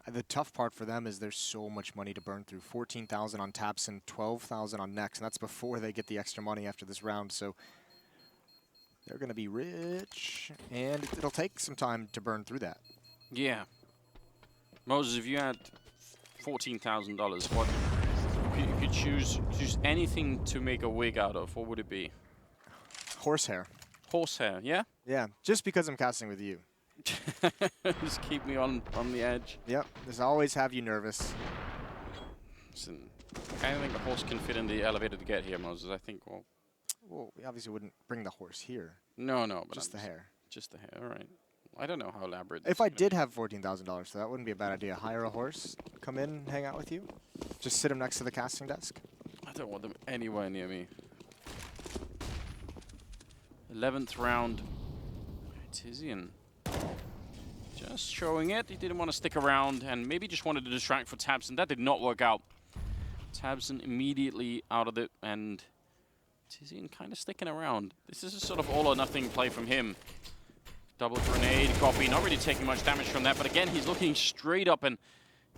[SPEAKER 2] The tough part for them is there's so much money to burn through. 14,000 on Tabson, 12,000 on Nex, and that's before they get the extra money after this round. So they're going to be rich, and it'll take some time to burn through that.
[SPEAKER 6] Yeah. Moses, if you had $14,000, what you could choose anything to make a wig out of, what would it be?
[SPEAKER 2] Horsehair.
[SPEAKER 6] Horsehair, yeah?
[SPEAKER 2] Yeah, just because I'm casting with you.
[SPEAKER 6] Just keep me on the edge.
[SPEAKER 2] Yep, just always have you nervous.
[SPEAKER 6] Listen, I don't think the horse can fit in the elevator to get here, Moses. I think,
[SPEAKER 2] Well, we obviously wouldn't bring the horse here.
[SPEAKER 6] no, but
[SPEAKER 2] Just the hair.
[SPEAKER 6] Just the hair, all right. I don't know how elaborate
[SPEAKER 2] If I did have $14,000, so that wouldn't be a bad idea. Hire a horse, come in, and hang out with you. Just sit him next to the casting desk.
[SPEAKER 6] I don't want them anywhere near me. 11th round. Tizian. Just showing it. He didn't want to stick around and maybe just wanted to distract for Tabson. That did not work out. Tabson immediately out of it, and Tizian kind of sticking around. This is a sort of all or nothing play from him. Double grenade, copy, not really taking much damage from that, but again, he's looking straight up, and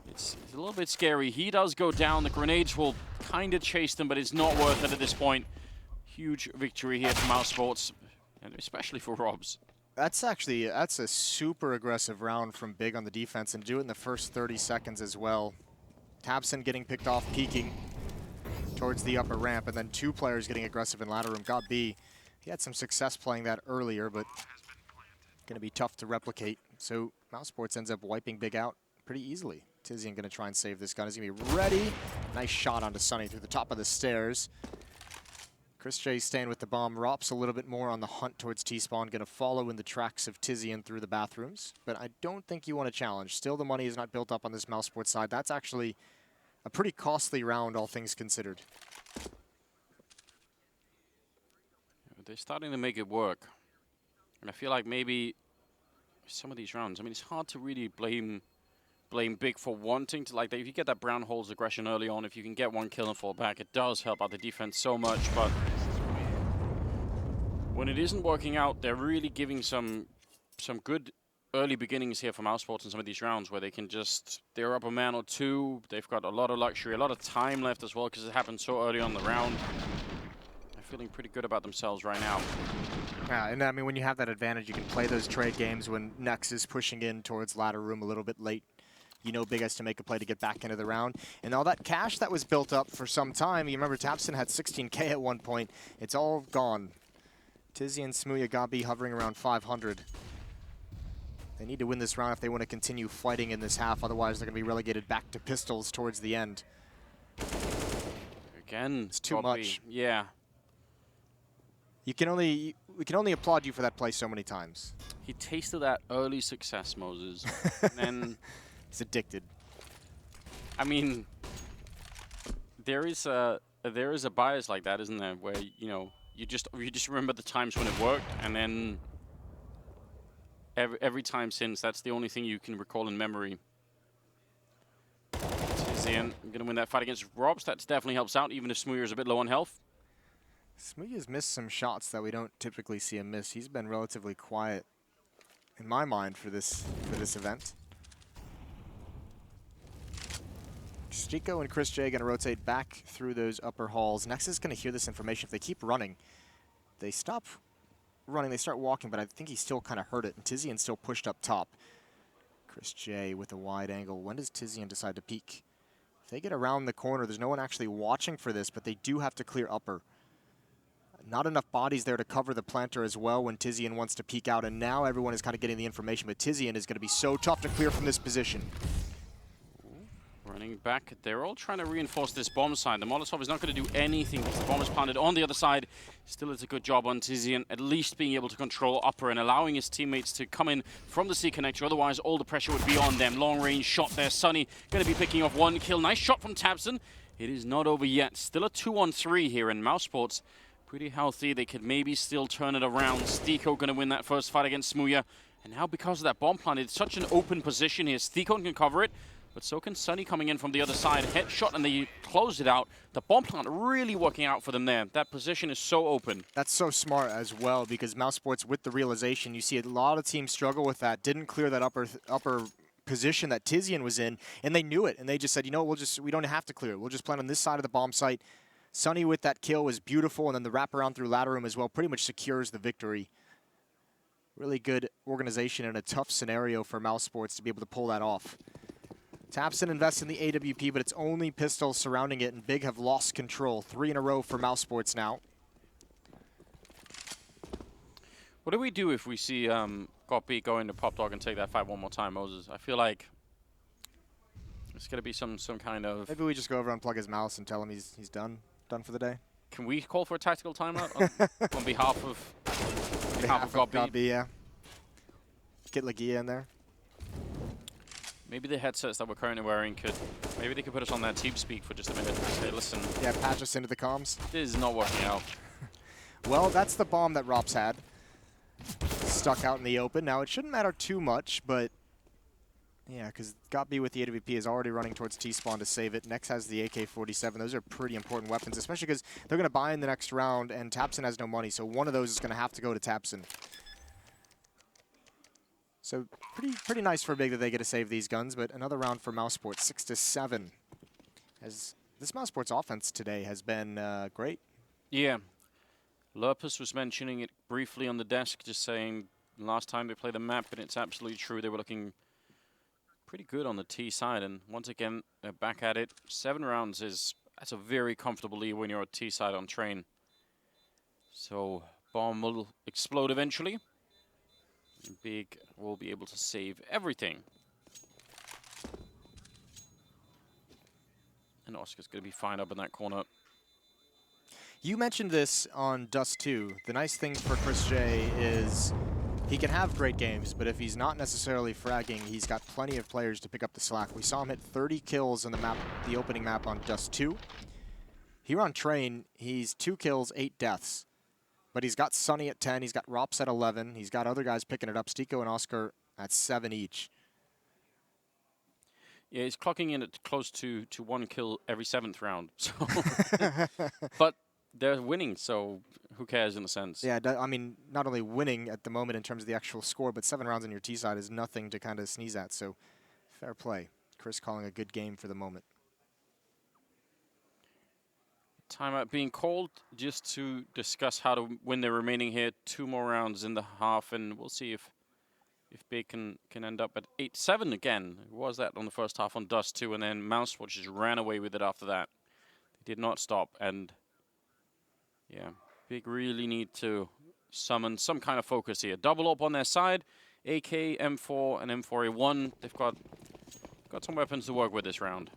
[SPEAKER 6] it's a little bit scary. He does go down. The grenades will kind of chase them, but it's not worth it at this point. Huge victory here for mousesports, and especially for Robs.
[SPEAKER 2] That's a super aggressive round from Big on the defense, and do it in the first 30 seconds as well. Tabson getting picked off, peeking towards the upper ramp, and then two players getting aggressive in ladder room. Got B. He had some success playing that earlier, but going to be tough to replicate. So mousesports ends up wiping Big out pretty easily. Tizian going to try and save this gun. He's going to be ready. Nice shot onto Sunny through the top of the stairs. Chris J staying with the bomb. Rops a little bit more on the hunt towards T-spawn. Going to follow in the tracks of Tizian through the bathrooms. But I don't think you want to challenge. Still, the money is not built up on this mousesports side. That's actually a pretty costly round, all things considered.
[SPEAKER 6] They're starting to make it work. And I feel like maybe some of these rounds, I mean, it's hard to really blame Big for wanting to, like, if you get that brown holes aggression early on, if you can get one kill and fall back, it does help out the defense so much. But when it isn't working out, they're really giving some good early beginnings here for mousesports in some of these rounds where they can just, they're up a man or two. They've got a lot of luxury, a lot of time left as well because it happened so early on the round. They're feeling pretty good about themselves right now.
[SPEAKER 2] Yeah, and I mean, when you have that advantage, you can play those trade games when Nex is pushing in towards ladder room a little bit late. You know Big has to make a play to get back into the round. And all that cash that was built up for some time, you remember Tabson had 16K at one point. It's all gone. Tizian and Smooya Gabi hovering around 500. They need to win this round if they want to continue fighting in this half. Otherwise, they're going to be relegated back to pistols towards the end.
[SPEAKER 6] Again,
[SPEAKER 2] it's too much.
[SPEAKER 6] Yeah.
[SPEAKER 2] We can only applaud you for that play so many times.
[SPEAKER 6] He tasted that early success, Moses. And then
[SPEAKER 2] he's addicted.
[SPEAKER 6] I mean, there is a bias like that, isn't there? Where you just remember the times when it worked, and then every time since, that's the only thing you can recall in memory. Tizian going to win that fight against Robs. That definitely helps out, even if Smooya is a bit low on health.
[SPEAKER 2] Smooya's missed some shots that we don't typically see him miss. He's been relatively quiet, in my mind, for this event. Stico and Chris J going to rotate back through those upper halls. Nex is going to hear this information. If they keep running, they stop running, they start walking, but I think he still kind of heard it, and Tizian still pushed up top. Chris J with a wide angle. When does Tizian decide to peek? If they get around the corner, there's no one actually watching for this, but they do have to clear upper. Not enough bodies there to cover the planter as well when Tizian wants to peek out, and now everyone is kind of getting the information, but Tizian is going to be so tough to clear from this position.
[SPEAKER 6] Running back, they're all trying to reinforce this bomb side. The Molotov is not going to do anything because the bomb is planted on the other side. Still, it's a good job on Tizian, at least being able to control upper and allowing his teammates to come in from the C connector. Otherwise, all the pressure would be on them. Long range shot there. Sunny going to be picking off one kill. Nice shot from Tabson. It is not over yet. Still a 2-on-3 here in mousesports. Pretty healthy. They could maybe still turn it around. Stico going to win that first fight against Smooya. And now because of that bomb plant, it's such an open position here. Stico can cover it, but so can Sunny coming in from the other side. Headshot, and they close it out. The bomb plant really working out for them there. That position is so open.
[SPEAKER 2] That's so smart as well, because mousesports, with the realization, you see a lot of teams struggle with that. Didn't clear that upper position that Tizian was in, and they knew it, and they just said, you know what, we don't have to clear it. We'll just plant on this side of the bomb site. Sunny with that kill was beautiful, and then the wraparound through ladder room as well pretty much secures the victory. Really good organization in a tough scenario for mousesports to be able to pull that off. Tapson invests in the AWP, but it's only pistols surrounding it, and Big have lost control. 3 in a row for mousesports now.
[SPEAKER 6] What do we do if we see Gopi go into Pop Dog and take that fight one more time, Moses? I feel like it's going to be some kind of...
[SPEAKER 2] Maybe we just go over and unplug his mouse and tell him he's done for the day.
[SPEAKER 6] Can we call for a tactical timeout on behalf of Gopi?
[SPEAKER 2] Yeah. Get Lagia in there.
[SPEAKER 6] Maybe the headsets that we're currently wearing maybe they could put us on that TeamSpeak for just a minute and say, listen.
[SPEAKER 2] Yeah, patch us into the comms.
[SPEAKER 6] This is not working out.
[SPEAKER 2] Well, that's the bomb that Rops had. Stuck out in the open. Now, it shouldn't matter too much, but yeah, because Gopi with the AWP is already running towards T-spawn to save it. Next has the AK-47. Those are pretty important weapons, especially because they're going to buy in the next round, and Tapson has no money, so one of those is going to have to go to Tapson. So pretty nice for Big that they get to save these guns, but another round for mousesports, 6-7. As this mousesports offense today has been great.
[SPEAKER 6] Yeah. Lurpus was mentioning it briefly on the desk, just saying last time they played the map, and it's absolutely true. They were looking pretty good on the T side, and once again, they're back at it. 7 rounds that's a very comfortable lead when you're at T side on train. So bomb will explode eventually. Big will be able to save everything. And Oscar's going to be fine up in that corner.
[SPEAKER 2] You mentioned this on Dust 2. The nice thing for Chris J is he can have great games, but if he's not necessarily fragging, he's got plenty of players to pick up the slack. We saw him hit 30 kills on the map, the opening map on Dust 2. Here on Train, he's 2 kills, 8 deaths. But he's got Sunny at 10, he's got Rops at 11, he's got other guys picking it up, Stiko and Oscar at 7 each.
[SPEAKER 6] Yeah, he's clocking in at close to 1 kill every 7th round. So, but they're winning, so who cares in a sense?
[SPEAKER 2] Yeah, I mean, not only winning at the moment in terms of the actual score, but 7 rounds on your T side is nothing to kind of sneeze at, so fair play. Chris calling a good game for the moment.
[SPEAKER 6] Timeout being called just to discuss how to win the remaining here. 2 more rounds in the half, and we'll see if Big can end up at 8-7 again. It was that on the first half on Dust 2, and then mousesports just ran away with it after that. They did not stop, and yeah, Big really need to summon some kind of focus here. Double up on their side, AK, M4, and M4A1. They've got some weapons to work with this round.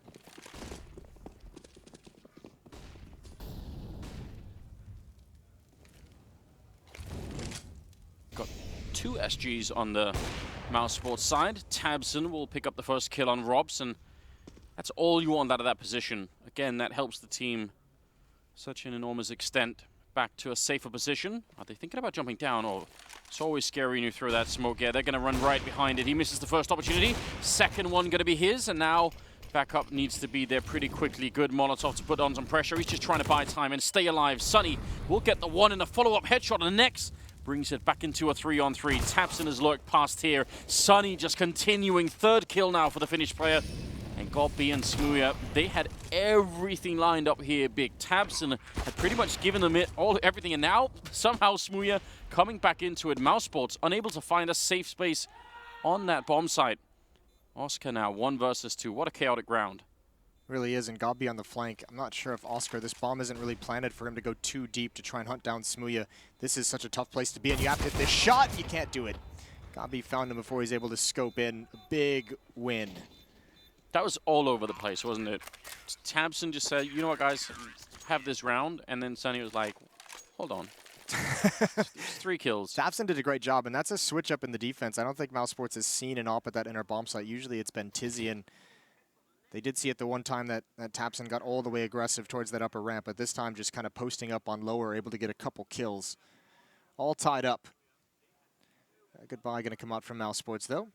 [SPEAKER 6] Got 2 SGs on the mousesports side. Tabson will pick up the first kill on Robs, and that's all you want out of that position. Again, that helps the team such an enormous extent. Back to a safer position. Are they thinking about jumping down? Or it's always scary when you throw that smoke. Yeah, they're going to run right behind it. He misses the first opportunity. Second one going to be his, and now backup needs to be there pretty quickly. Good Molotov to put on some pressure. He's just trying to buy time and stay alive. Sunny will get the one and a follow-up headshot on the next. Brings it back into a 3-on-3. Tapson has lurked past here. Sunny just continuing. 3rd kill now for the Finnish player. And Gopi and Smooya, they had everything lined up here. Big Tapson had pretty much given them everything. And now, somehow, Smooya coming back into it. mousesports unable to find a safe space on that bomb site. Oscar now 1 versus 2. What a chaotic round.
[SPEAKER 2] Really is, and Gopi on the flank. I'm not sure if Oscar, this bomb isn't really planted for him to go too deep to try and hunt down Smooya. This is such a tough place to be, and you have to hit this shot, you can't do it. Gopi found him before he's able to scope in. Big win.
[SPEAKER 6] That was all over the place, wasn't it? Tabson just said, you know what, guys, have this round, and then Sunny was like, hold on. It's 3 kills.
[SPEAKER 2] Tabson did a great job, and that's a switch up in the defense. I don't think mousesports has seen an op at that inner bomb site. Usually it's been Tizian. They did see it the one time that Tapson got all the way aggressive towards that upper ramp, but this time just kind of posting up on lower, able to get a couple kills. All tied up. Goodbye going to come out from mousesports, though.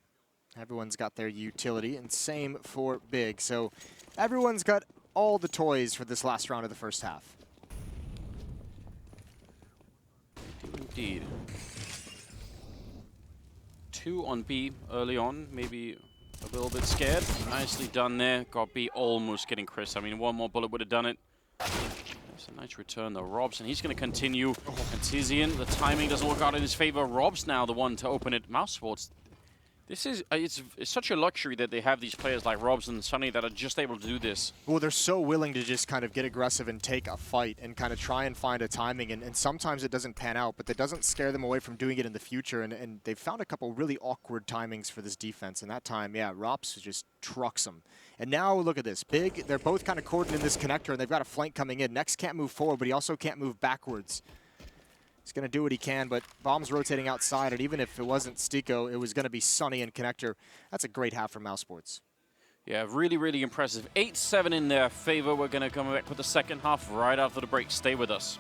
[SPEAKER 2] Everyone's got their utility, and same for Big. So everyone's got all the toys for this last round of the first half.
[SPEAKER 6] Indeed. 2 on B early on, maybe A little bit scared. Nicely done there. Got B almost getting Chris. I mean, one more bullet would have done it. There's a nice return though. Robs, and he's going to continue. And Tizian, the timing doesn't work out in his favor. Rob's now the one to open it. mousesports. This is, it's such a luxury that they have these players like Robs and Sunny that are just able to do this.
[SPEAKER 2] Well, they're so willing to just kind of get aggressive and take a fight and kind of try and find a timing. And sometimes it doesn't pan out, but that doesn't scare them away from doing it in the future. And they've found a couple really awkward timings for this defense. And that time, yeah, Rops just trucks them. And now look at this. Big, they're both kind of cordoned in this connector, and they've got a flank coming in. Next can't move forward, but he also can't move backwards. He's going to do what he can, but Bomb's rotating outside, and even if it wasn't Stiko, it was going to be Sunny and Connector. That's a great half from mousesports.
[SPEAKER 6] Yeah, really, really impressive. 8-7 in their favor. We're going to come back with the second half right after the break. Stay with us.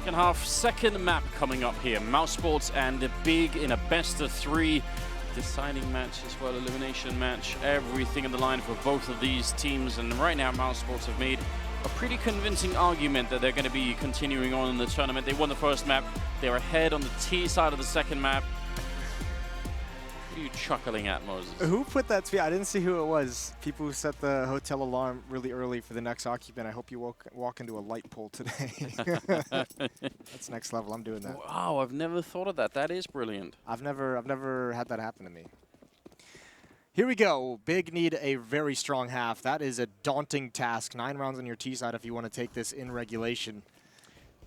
[SPEAKER 6] Second half, second map coming up here. mousesports and the big in a best of three. Deciding match as well, elimination match. Everything in the line for both of these teams. And right now, mousesports have made a pretty convincing argument that they're going to be continuing on in the tournament. They won the first map. They're ahead on the T side of the second map. What are you chuckling at, Moses?
[SPEAKER 2] Who put that tweet? I didn't see who it was. People who set the hotel alarm really early for the next occupant. I hope you walk into a light pole today. That's next level. I'm doing that.
[SPEAKER 6] Wow, I've never thought of that. That is brilliant.
[SPEAKER 2] I've never had that happen to me. Here we go. Big need a very strong half. That is a daunting task. 9 rounds on your T side if you want to take this in regulation.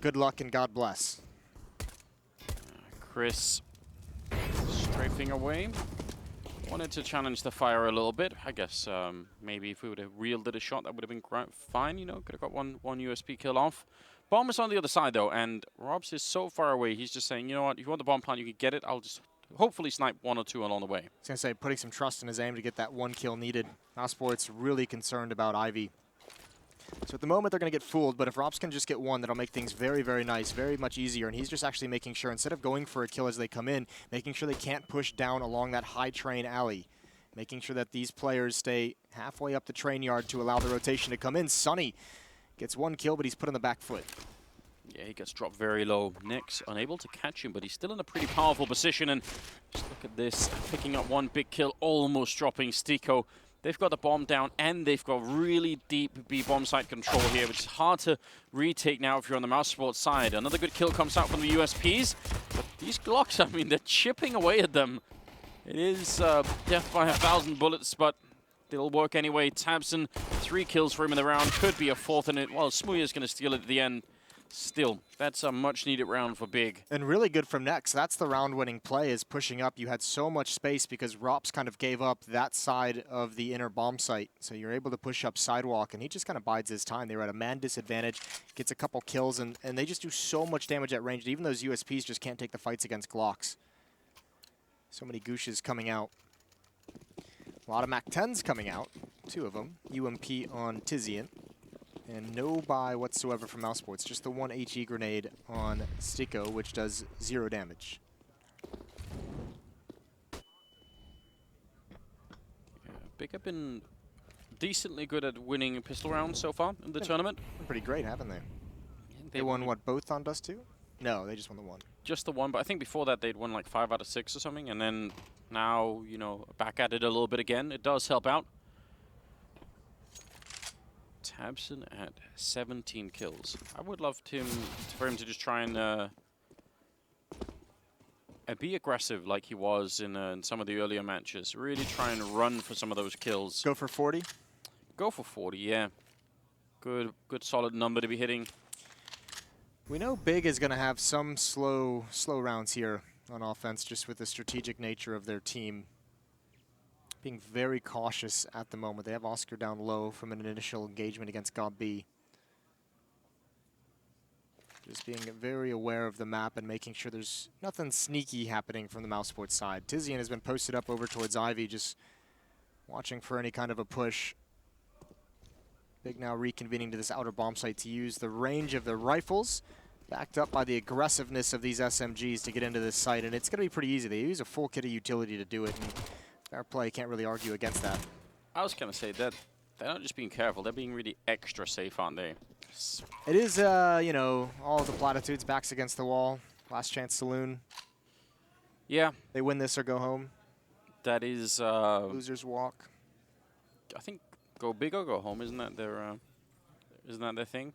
[SPEAKER 2] Good luck and God bless.
[SPEAKER 6] Chris strafing away. Wanted to challenge the fire a little bit. I guess maybe if we would have reeled it a shot, that would have been fine. You know, could have got one USP kill off. Bomb is on the other side though, and Robs is so far away. He's just saying, you know what? If you want the bomb plant, you can get it. I'll just hopefully snipe 1 or 2 along the way.
[SPEAKER 2] I was gonna say, putting some trust in his aim to get that 1 kill needed. mousesports really concerned about Ivy. So at the moment, they're going to get fooled, but if Rops can just get one, that'll make things very, very nice, very much easier. And he's just actually making sure, instead of going for a kill as they come in, making sure they can't push down along that high train alley, making sure that these players stay halfway up the train yard to allow the rotation to come in. Sunny gets one kill, but he's put on the back foot.
[SPEAKER 6] Yeah, he gets dropped very low. Nyx unable to catch him, but he's still in a pretty powerful position. And just look at this, picking up one big kill, almost dropping Stiko. They've got the bomb down, and they've got really deep B bomb site control here, which is hard to retake now if you're on the mousesports side. Another good kill comes out from the USPs, but these Glocks, I mean, they're chipping away at them. It is death by 1,000 bullets, but they'll work anyway. Tabson, 3 kills for him in the round, could be a 4th in it. Well, Smooya's going to steal it at the end. Still, that's a much-needed round for Big.
[SPEAKER 2] And really good from Nex. That's the round-winning play, is pushing up. You had so much space because Rops kind of gave up that side of the inner bomb site. So you're able to push up sidewalk, and he just kind of bides his time. They were at a man disadvantage, gets a couple kills, and they just do so much damage at range. Even those USPs just can't take the fights against Glocks. So many Gooshes coming out. A lot of MAC-10s coming out, 2 of them. UMP on Tizian. And no buy whatsoever from mousesports, just the 1 HE grenade on Stiko, which does 0 damage.
[SPEAKER 6] Yeah, Big have been decently good at winning pistol rounds so far in the tournament.
[SPEAKER 2] Been pretty great, haven't they? They won, what, both on Dust 2? No, they just won the 1.
[SPEAKER 6] Just the 1, but I think before that they'd won like 5 out of 6 or something, and then now, you know, back at it a little bit again. It does help out. Tabson at 17 kills. I would love for him to just try and be aggressive like he was in some of the earlier matches. Really try and run for some of those kills.
[SPEAKER 2] Go for 40?
[SPEAKER 6] Go for 40, yeah. Good solid number to be hitting.
[SPEAKER 2] We know Big is going to have some slow rounds here on offense, just with the strategic nature of their team. Being very cautious at the moment. They have Oscar down low from an initial engagement against God B. Just being very aware of the map and making sure there's nothing sneaky happening from the mousesports side. Tizian has been posted up over towards Ivy, just watching for any kind of a push. Big now reconvening to this outer bomb site to use the range of the rifles, backed up by the aggressiveness of these SMGs to get into this site. And it's going to be pretty easy. They use a full kit of utility to do it. And fair play, can't really argue against that.
[SPEAKER 6] I was going to say that they're not just being careful, they're being really extra safe, aren't they?
[SPEAKER 2] It is, you know, all the platitudes, backs against the wall, last chance saloon.
[SPEAKER 6] Yeah.
[SPEAKER 2] They win this or go home.
[SPEAKER 6] That is...
[SPEAKER 2] Losers walk.
[SPEAKER 6] I think go big or go home, isn't that their thing?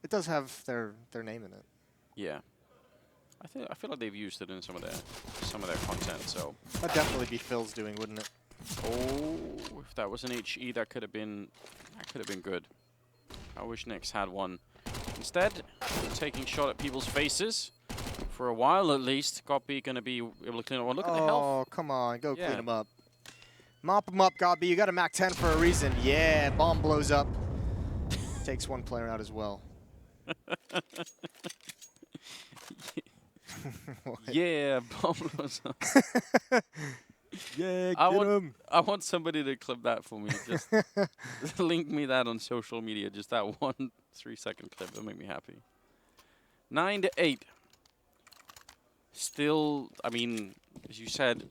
[SPEAKER 2] It does have their name in it.
[SPEAKER 6] Yeah. I feel like they've used it in some of their content, so.
[SPEAKER 2] That'd definitely be Phil's doing, wouldn't it?
[SPEAKER 6] Oh, if that was an HE, that could have been good. I wish Nyx had one. Instead, taking shot at people's faces for a while at least. Goppy gonna be able to clean up one. Look at the health.
[SPEAKER 2] Oh, come on, go clean them up. Mop them up, Goppy. You got a MAC-10 for a reason. Yeah, bomb blows up. Takes one player out as well.
[SPEAKER 6] Yeah, bomb blows up.
[SPEAKER 2] Yeah, get him.
[SPEAKER 6] I want somebody to clip that for me. Just link me that on social media. Just that 1 3-second clip. That'll make me happy. 9-8. Still, I mean, as you said,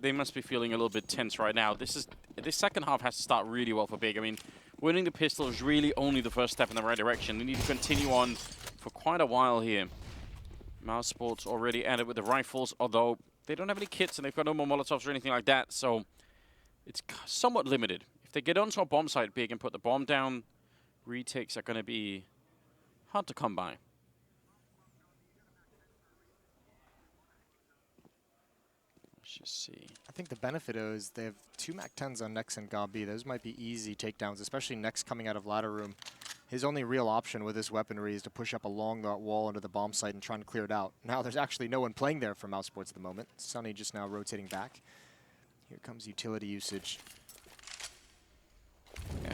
[SPEAKER 6] they must be feeling a little bit tense right now. This second half has to start really well for Big. I mean, winning the pistol is really only the first step in the right direction. They need to continue on for quite a while here. mousesports already at it with the rifles, although they don't have any kits and they've got no more Molotovs or anything like that, so it's somewhat limited. If they get onto a bomb site Big and put the bomb down, retakes are going to be hard to come by. Let's just see.
[SPEAKER 2] I think the benefit is they have 2 MAC-10s on Nex and Gabi. Those might be easy takedowns, especially Nex coming out of ladder room. His only real option with this weaponry is to push up along that wall into the bomb site and trying to clear it out. Now there's actually no one playing there for mousesports at the moment. Sunny just now rotating back. Here comes utility usage.
[SPEAKER 6] Yeah.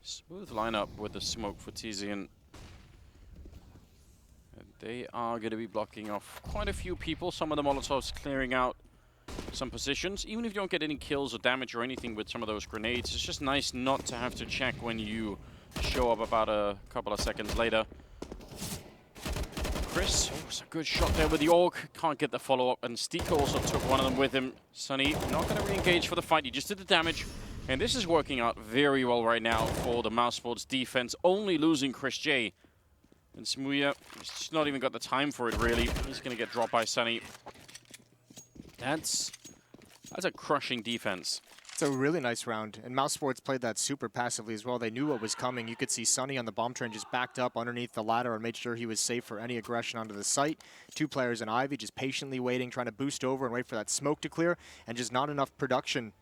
[SPEAKER 6] Smooth lineup with the smoke for Tizian. And they are going to be blocking off quite a few people. Some of the Molotovs clearing out some positions. Even if you don't get any kills or damage or anything with some of those grenades, it's just nice not to have to check when you show up about a couple of seconds later. Chris, oh, it's a good shot there with the AUG. Can't get the follow-up, and Stiko also took one of them with him. Sunny not going to re-engage for the fight. He just did the damage, and this is working out very well right now for the mousesports defense, only losing Chris J. And Smuya, he's just not even got the time for it, really. He's going to get dropped by Sunny. That's a crushing defense.
[SPEAKER 2] It's a really nice round, and mousesports played that super passively as well. They knew what was coming. You could see Sunny on the bomb train just backed up underneath the ladder and made sure he was safe for any aggression onto the site. 2 players in Ivy just patiently waiting, trying to boost over and wait for that smoke to clear, and just not enough production.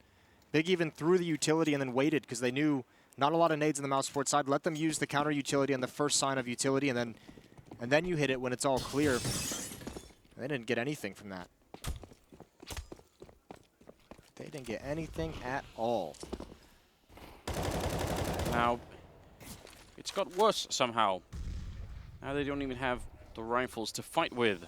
[SPEAKER 2] Big even threw the utility and then waited because they knew not a lot of nades on the mousesports side. Let them use the counter utility on the first sign of utility, and then you hit it when it's all clear. They didn't get anything from that. They didn't get anything at all.
[SPEAKER 6] Now, it's got worse somehow. Now they don't even have the rifles to fight with.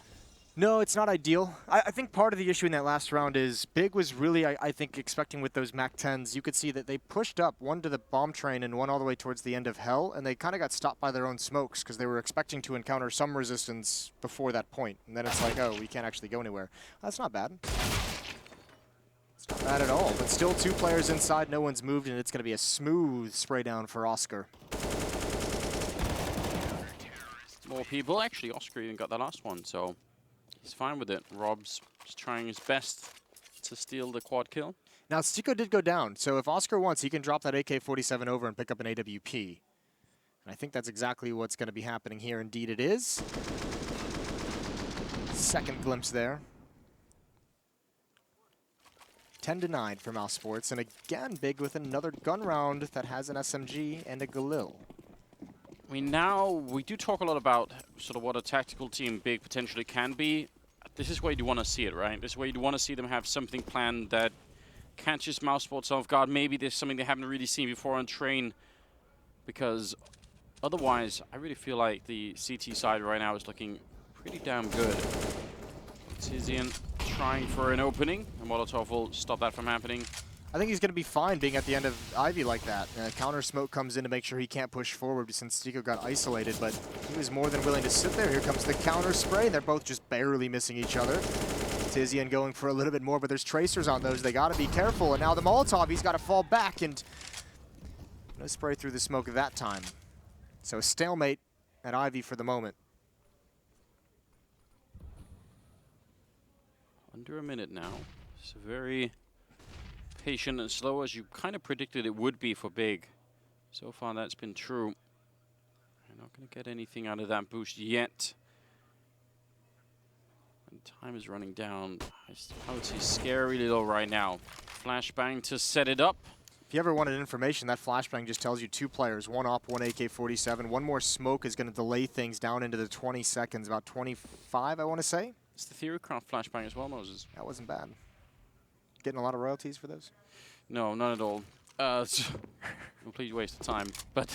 [SPEAKER 2] No, it's not ideal. I think part of the issue in that last round is Big was really, I think, expecting with those MAC-10s. You could see that they pushed up, one to the bomb train and one all the way towards the end of Hell, and they kind of got stopped by their own smokes because they were expecting to encounter some resistance before that point. And then it's like, oh, we can't actually go anywhere. That's not bad. It's not bad at all, but still 2 players inside, no one's moved, and it's going to be a smooth spray down for Oscar.
[SPEAKER 6] More people. Actually, Oscar even got the last one, so he's fine with it. Rob's just trying his best to steal the quad kill.
[SPEAKER 2] Now, Stiko did go down, so if Oscar wants, he can drop that AK-47 over and pick up an AWP. And I think that's exactly what's going to be happening here. Indeed it is. Second glimpse there. 10-9 for mousesports, and again, Big with another gun round that has an SMG and a Galil.
[SPEAKER 6] I mean, now we do talk a lot about sort of what a tactical team Big potentially can be. This is where you want to see it, right? This is where you want to see them have something planned that catches mousesports off guard. Maybe there's something they haven't really seen before on train, because otherwise, I really feel like the CT side right now is looking pretty damn good. Tizian trying for an opening, and Molotov will stop that from happening.
[SPEAKER 2] I think he's going to be fine being at the end of Ivy like that. Counter smoke comes in to make sure he can't push forward since Stiko got isolated, but he was more than willing to sit there. Here comes the counter spray. They're both just barely missing each other. Tizian going for a little bit more, but there's tracers on those. They got to be careful. And now the Molotov, he's got to fall back, and no spray through the smoke that time. So a stalemate at Ivy for the moment.
[SPEAKER 6] Under a minute now. It's very patient and slow, as you kind of predicted it would be for Big. So far, that's been true. They're not going to get anything out of that boost yet. And time is running down. I would say scary little right now. Flashbang to set it up.
[SPEAKER 2] If you ever wanted information, that flashbang just tells you 2 players, 1 op, 1 AK-47. One more smoke is going to delay things down into the 20 seconds, about 25, I want to say.
[SPEAKER 6] It's the Theorycraft flashbang as well, Moses.
[SPEAKER 2] That wasn't bad. Getting a lot of royalties for those?
[SPEAKER 6] No, none at all. Complete waste of time. But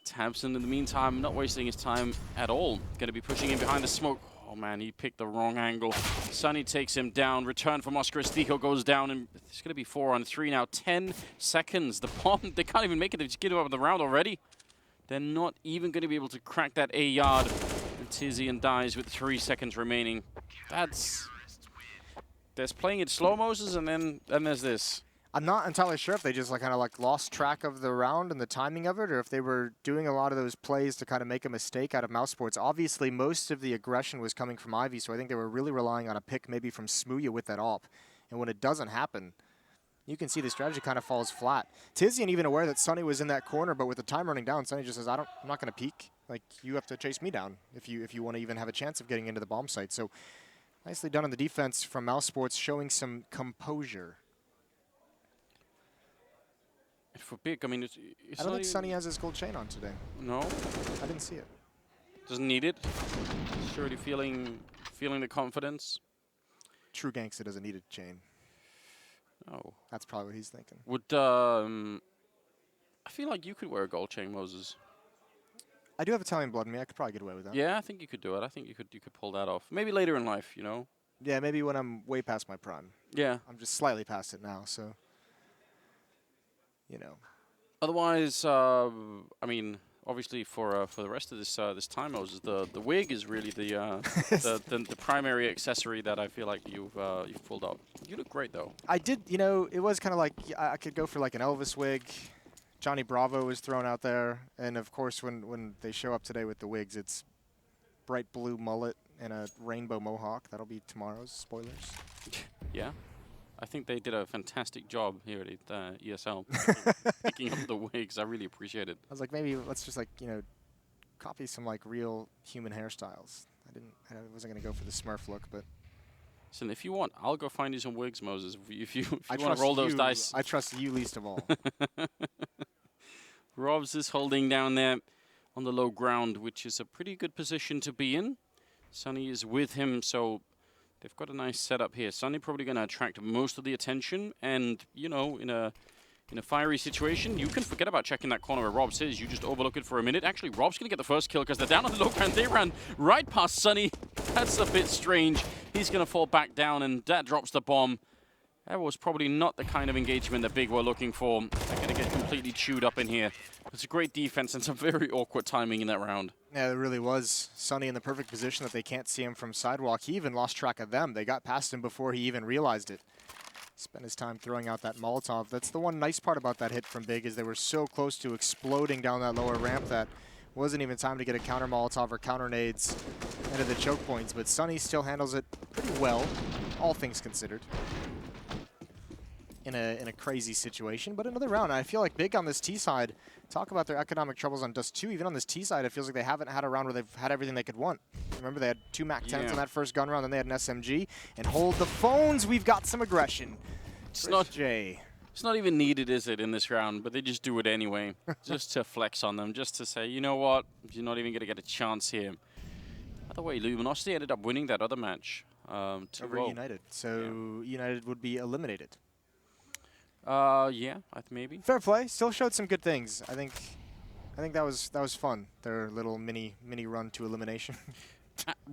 [SPEAKER 6] Tabson, in the meantime, not wasting his time at all. Going to be pushing in behind the smoke. Oh, man, he picked the wrong angle. Sunny takes him down. Return from Oscar. Stiko goes down, and it's going to be 4-on-3 now. 10 seconds. The bomb, they can't even make it. They just give up the round already. They're not even going to be able to crack that A yard. And Tizian dies with 3 seconds remaining. There's playing it slow, Moses, and then there's this.
[SPEAKER 2] I'm not entirely sure if they just kind of lost track of the round and the timing of it, or if they were doing a lot of those plays to kind of make a mistake out of mousesports. Obviously, most of the aggression was coming from Ivy, so I think they were really relying on a pick maybe from Smuya with that op. And when it doesn't happen, you can see the strategy kind of falls flat. Tizian even aware that Sunny was in that corner, but with the time running down, Sunny just says, I'm not going to peek. Like, you have to chase me down if you want to even have a chance of getting into the bomb site. So nicely done on the defense from mousesports, showing some composure.
[SPEAKER 6] For Big, I mean, it's
[SPEAKER 2] I don't think Sunny has his gold chain on today.
[SPEAKER 6] No?
[SPEAKER 2] I didn't see it.
[SPEAKER 6] Doesn't need it. He's already feeling the confidence.
[SPEAKER 2] True gangster doesn't need a chain.
[SPEAKER 6] Oh.
[SPEAKER 2] That's probably what he's thinking.
[SPEAKER 6] Would, I feel like you could wear a gold chain, Moses.
[SPEAKER 2] I do have Italian blood in me. I could probably get away with that.
[SPEAKER 6] Yeah, I think you could do it. I think you could pull that off. Maybe later in life, you know?
[SPEAKER 2] Yeah, maybe when I'm way past my prime.
[SPEAKER 6] Yeah.
[SPEAKER 2] I'm just slightly past it now, so, you know.
[SPEAKER 6] Otherwise, I mean, obviously for the rest of this time, Moses, the wig is really the primary accessory that I feel like you've pulled up. You look great though.
[SPEAKER 2] I did, you know, it was kind of like I could go for like an Elvis wig. Johnny Bravo was thrown out there, and of course when they show up today with the wigs, it's bright blue mullet and a rainbow mohawk. That'll be tomorrow's spoilers.
[SPEAKER 6] Yeah. I think they did a fantastic job here at ESL, picking up the wigs. I really appreciate it.
[SPEAKER 2] I was like, maybe let's just like, you know, copy some like real human hairstyles. I wasn't gonna go for the Smurf look, but.
[SPEAKER 6] Listen, if you want, I'll go find you some wigs, Moses. If you want
[SPEAKER 2] trust
[SPEAKER 6] to roll those
[SPEAKER 2] you.
[SPEAKER 6] dice.
[SPEAKER 2] I trust you least of all.
[SPEAKER 6] Robs is holding down there on the low ground, which is a pretty good position to be in. Sunny is with him, so they've got a nice setup here. Sunny probably going to attract most of the attention, and you know, in a fiery situation, you can forget about checking that corner where Robs is. You just overlook it for a minute. Actually, Rob's going to get the first kill because they're down on the low ground. They ran right past Sunny. That's a bit strange. He's going to fall back down, and that drops the bomb. That was probably not the kind of engagement that Big were looking for. They're going to get completely chewed up in here. It's a great defense and some very awkward timing in that round.
[SPEAKER 2] Yeah, it really was. Sunny in the perfect position that they can't see him from sidewalk. He even lost track of them. They got past him before he even realized it. Spent his time throwing out that Molotov. That's the one nice part about that hit from Big is they were so close to exploding down that lower ramp that wasn't even time to get a counter Molotov or counter nades into the choke points. But Sunny still handles it pretty well, all things considered. In a crazy situation, but another round. I feel like Big on this T side, talk about their economic troubles on Dust 2, even on this T side, it feels like they haven't had a round where they've had everything they could want. Remember, they had 2 MAC-10s on that first gun round, then they had an SMG. And hold the phones, we've got some aggression.
[SPEAKER 6] It's not even needed, is it, in this round, but they just do it anyway, just to flex on them, just to say, you know what, you're not even going to get a chance here. By the way, Luminosity ended up winning that other match.
[SPEAKER 2] Over United, so yeah. United would be eliminated.
[SPEAKER 6] Yeah, maybe.
[SPEAKER 2] Fair play. Still showed some good things. I think that was fun. Their little mini run to elimination.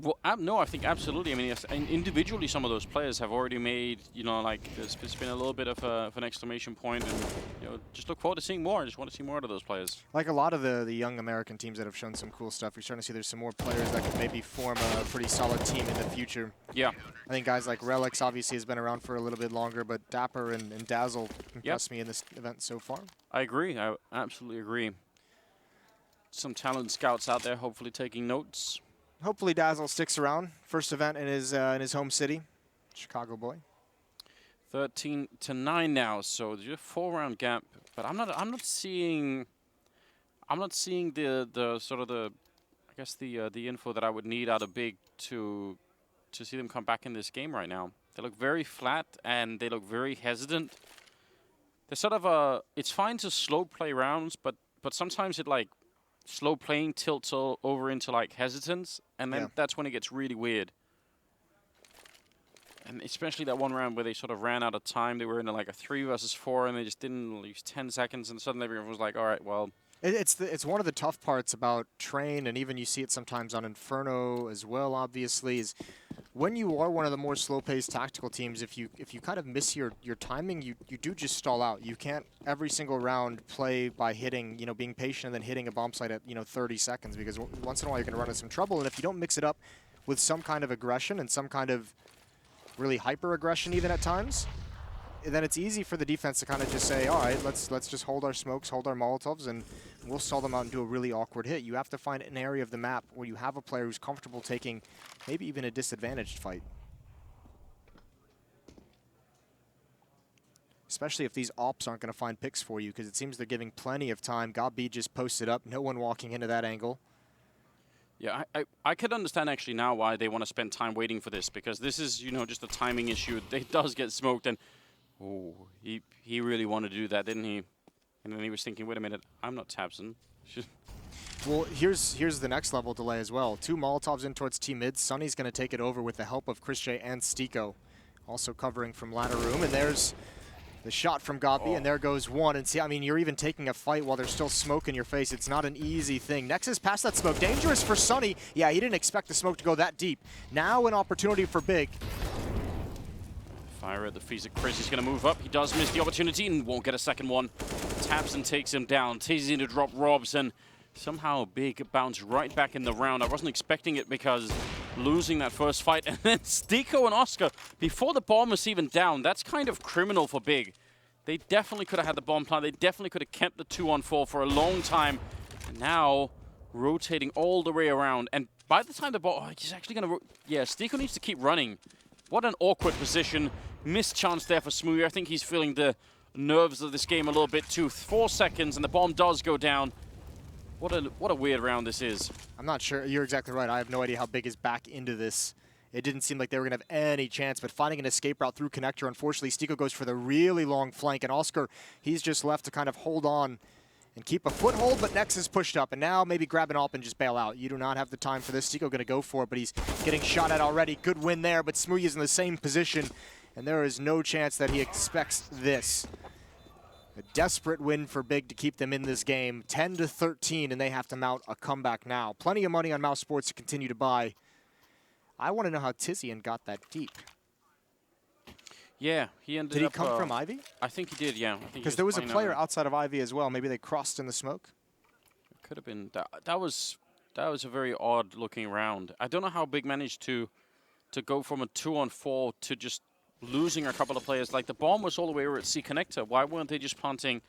[SPEAKER 6] Well, no, I think absolutely. I mean, yes, and individually, some of those players have already made, you know, like there's been a little bit of an exclamation point, and you know, just look forward to seeing more. I just want to see more out of those players. Like
[SPEAKER 2] a lot of the young American teams that have shown some cool stuff, you're starting to see there's some more players that can maybe form a pretty solid team in the future.
[SPEAKER 6] Yeah.
[SPEAKER 2] I think guys like Relix obviously has been around for a little bit longer, but Dapper and Dazzle impressed me in this event so far.
[SPEAKER 6] I agree. I absolutely agree. Some talent scouts out there hopefully taking notes.
[SPEAKER 2] Hopefully Dazzle sticks around. First event in his home city, Chicago boy.
[SPEAKER 6] 13-9 now, so there's a 4-round gap. But I'm not seeing the sort of the I guess the info that I would need out of Big to see them come back in this game right now. They look very flat and they look very hesitant. They're sort of it's fine to slow play rounds, but sometimes it like slow playing tilts over into like hesitance, and then that's when it gets really weird. And especially that one round where they sort of ran out of time. They were in like a 3 versus 4, and they just didn't use 10 seconds, and suddenly everyone was like, all right, well.
[SPEAKER 2] It's one of the tough parts about Train, and even you see it sometimes on Inferno as well, obviously, is when you are one of the more slow-paced tactical teams, if you kind of miss your timing, you do just stall out. You can't every single round play by hitting, you know, being patient and then hitting a bomb site at, you know, 30 seconds, because once in a while you're going to run into some trouble, and if you don't mix it up with some kind of aggression and some kind of really hyper-aggression even at times, then it's easy for the defense to kind of just say, all right, let's just hold our smokes, hold our Molotovs, and we'll stall them out and do a really awkward hit. You have to find an area of the map where you have a player who's comfortable taking maybe even a disadvantaged fight. Especially if these ops aren't going to find picks for you, because it seems they're giving plenty of time. Gabi just posted up, no one walking into that angle.
[SPEAKER 6] Yeah, I could understand actually now why they want to spend time waiting for this, because this is, you know, just a timing issue. It does get smoked, and oh, he really wanted to do that, didn't he? And then he was thinking, wait a minute, I'm not Tabson.
[SPEAKER 2] Well, here's the next level delay as well. 2 Molotovs in towards T mid. Sunny's going to take it over with the help of Chris J and Stiko. Also covering from ladder room, and there's the shot from Gabi, and there goes one. And see, I mean, you're even taking a fight while there's still smoke in your face. It's not an easy thing. Nexus past that smoke. Dangerous for Sunny. Yeah, he didn't expect the smoke to go that deep. Now an opportunity for Big.
[SPEAKER 6] Fire at the feet of Chris. He's going to move up. He does miss the opportunity and won't get a second one. Taps and takes him down. Teasing to drop Robs, and somehow Big bounce right back in the round. I wasn't expecting it because losing that first fight. And then Stiko and Oscar, before the bomb was even down, that's kind of criminal for Big. They definitely could have had the bomb plant. They definitely could have kept the 2-on-4 for a long time. And now rotating all the way around. And by the time the ball, he's actually going to, yeah, Stiko needs to keep running. What an awkward position. Missed chance there for Smoothie. I think he's feeling the nerves of this game a little bit too. 4 seconds and the bomb does go down. What a weird round this is.
[SPEAKER 2] I'm not sure. You're exactly right. I have no idea how Big is back into this. It didn't seem like they were going to have any chance, but finding an escape route through connector, unfortunately, Stiko goes for the really long flank, and Oscar, he's just left to kind of hold on and keep a foothold, but Nex is pushed up, and now maybe grab an AWP and just bail out. You do not have the time for this. Stiko going to go for it, but he's getting shot at already. Good win there, but Smoothie is in the same position, and there is no chance that he expects this. A desperate win for Big to keep them in this game. 10-13, and they have to mount a comeback now. Plenty of money on mousesports to continue to buy. I want to know how Tizian got that deep.
[SPEAKER 6] Yeah, he ended up...
[SPEAKER 2] Did he come from Ivy?
[SPEAKER 6] I think he did, yeah.
[SPEAKER 2] Because there was a player outside of Ivy as well. Maybe they crossed in the smoke?
[SPEAKER 6] It could have been... That was a very odd-looking round. I don't know how Big managed to go from a 2-on-4 to just losing a couple of players. Like, the bomb was all the way over at C connector. Why weren't they just planting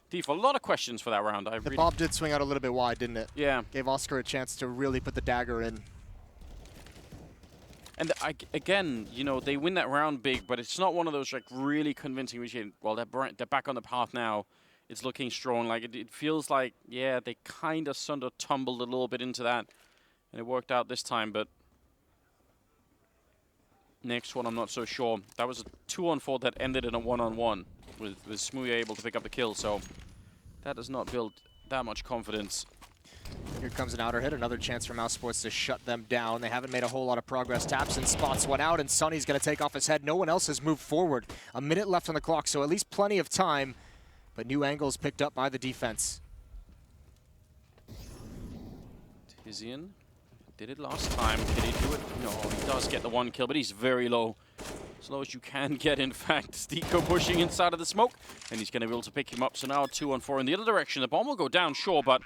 [SPEAKER 6] default? A lot of questions for that round.
[SPEAKER 2] The bomb did swing out a little bit wide, didn't it?
[SPEAKER 6] Yeah.
[SPEAKER 2] Gave Oscar a chance to really put the dagger in.
[SPEAKER 6] And again, you know, they win that round big, but it's not one of those like really convincing. Well, they're back on the path now. It's looking strong. Like it feels like, yeah, they kind of sort of tumbled a little bit into that, and it worked out this time. But next one, I'm not so sure. That was a 2-on-4 that ended in a 1-on-1 with Smoothie able to pick up the kill. So that does not build that much confidence.
[SPEAKER 2] Here comes an outer hit, another chance for mousesports to shut them down. They haven't made a whole lot of progress. Tapson spots one out, and Sonny's going to take off his head. No one else has moved forward. A minute left on the clock, so at least plenty of time. But new angles picked up by the defense.
[SPEAKER 6] Tizian did it last time. Did he do it? No, he does get the 1 kill, but he's very low. As low as you can get, in fact. Stiko pushing inside of the smoke, and he's going to be able to pick him up. So now 2-on-4 in the other direction. The bomb will go down, sure, but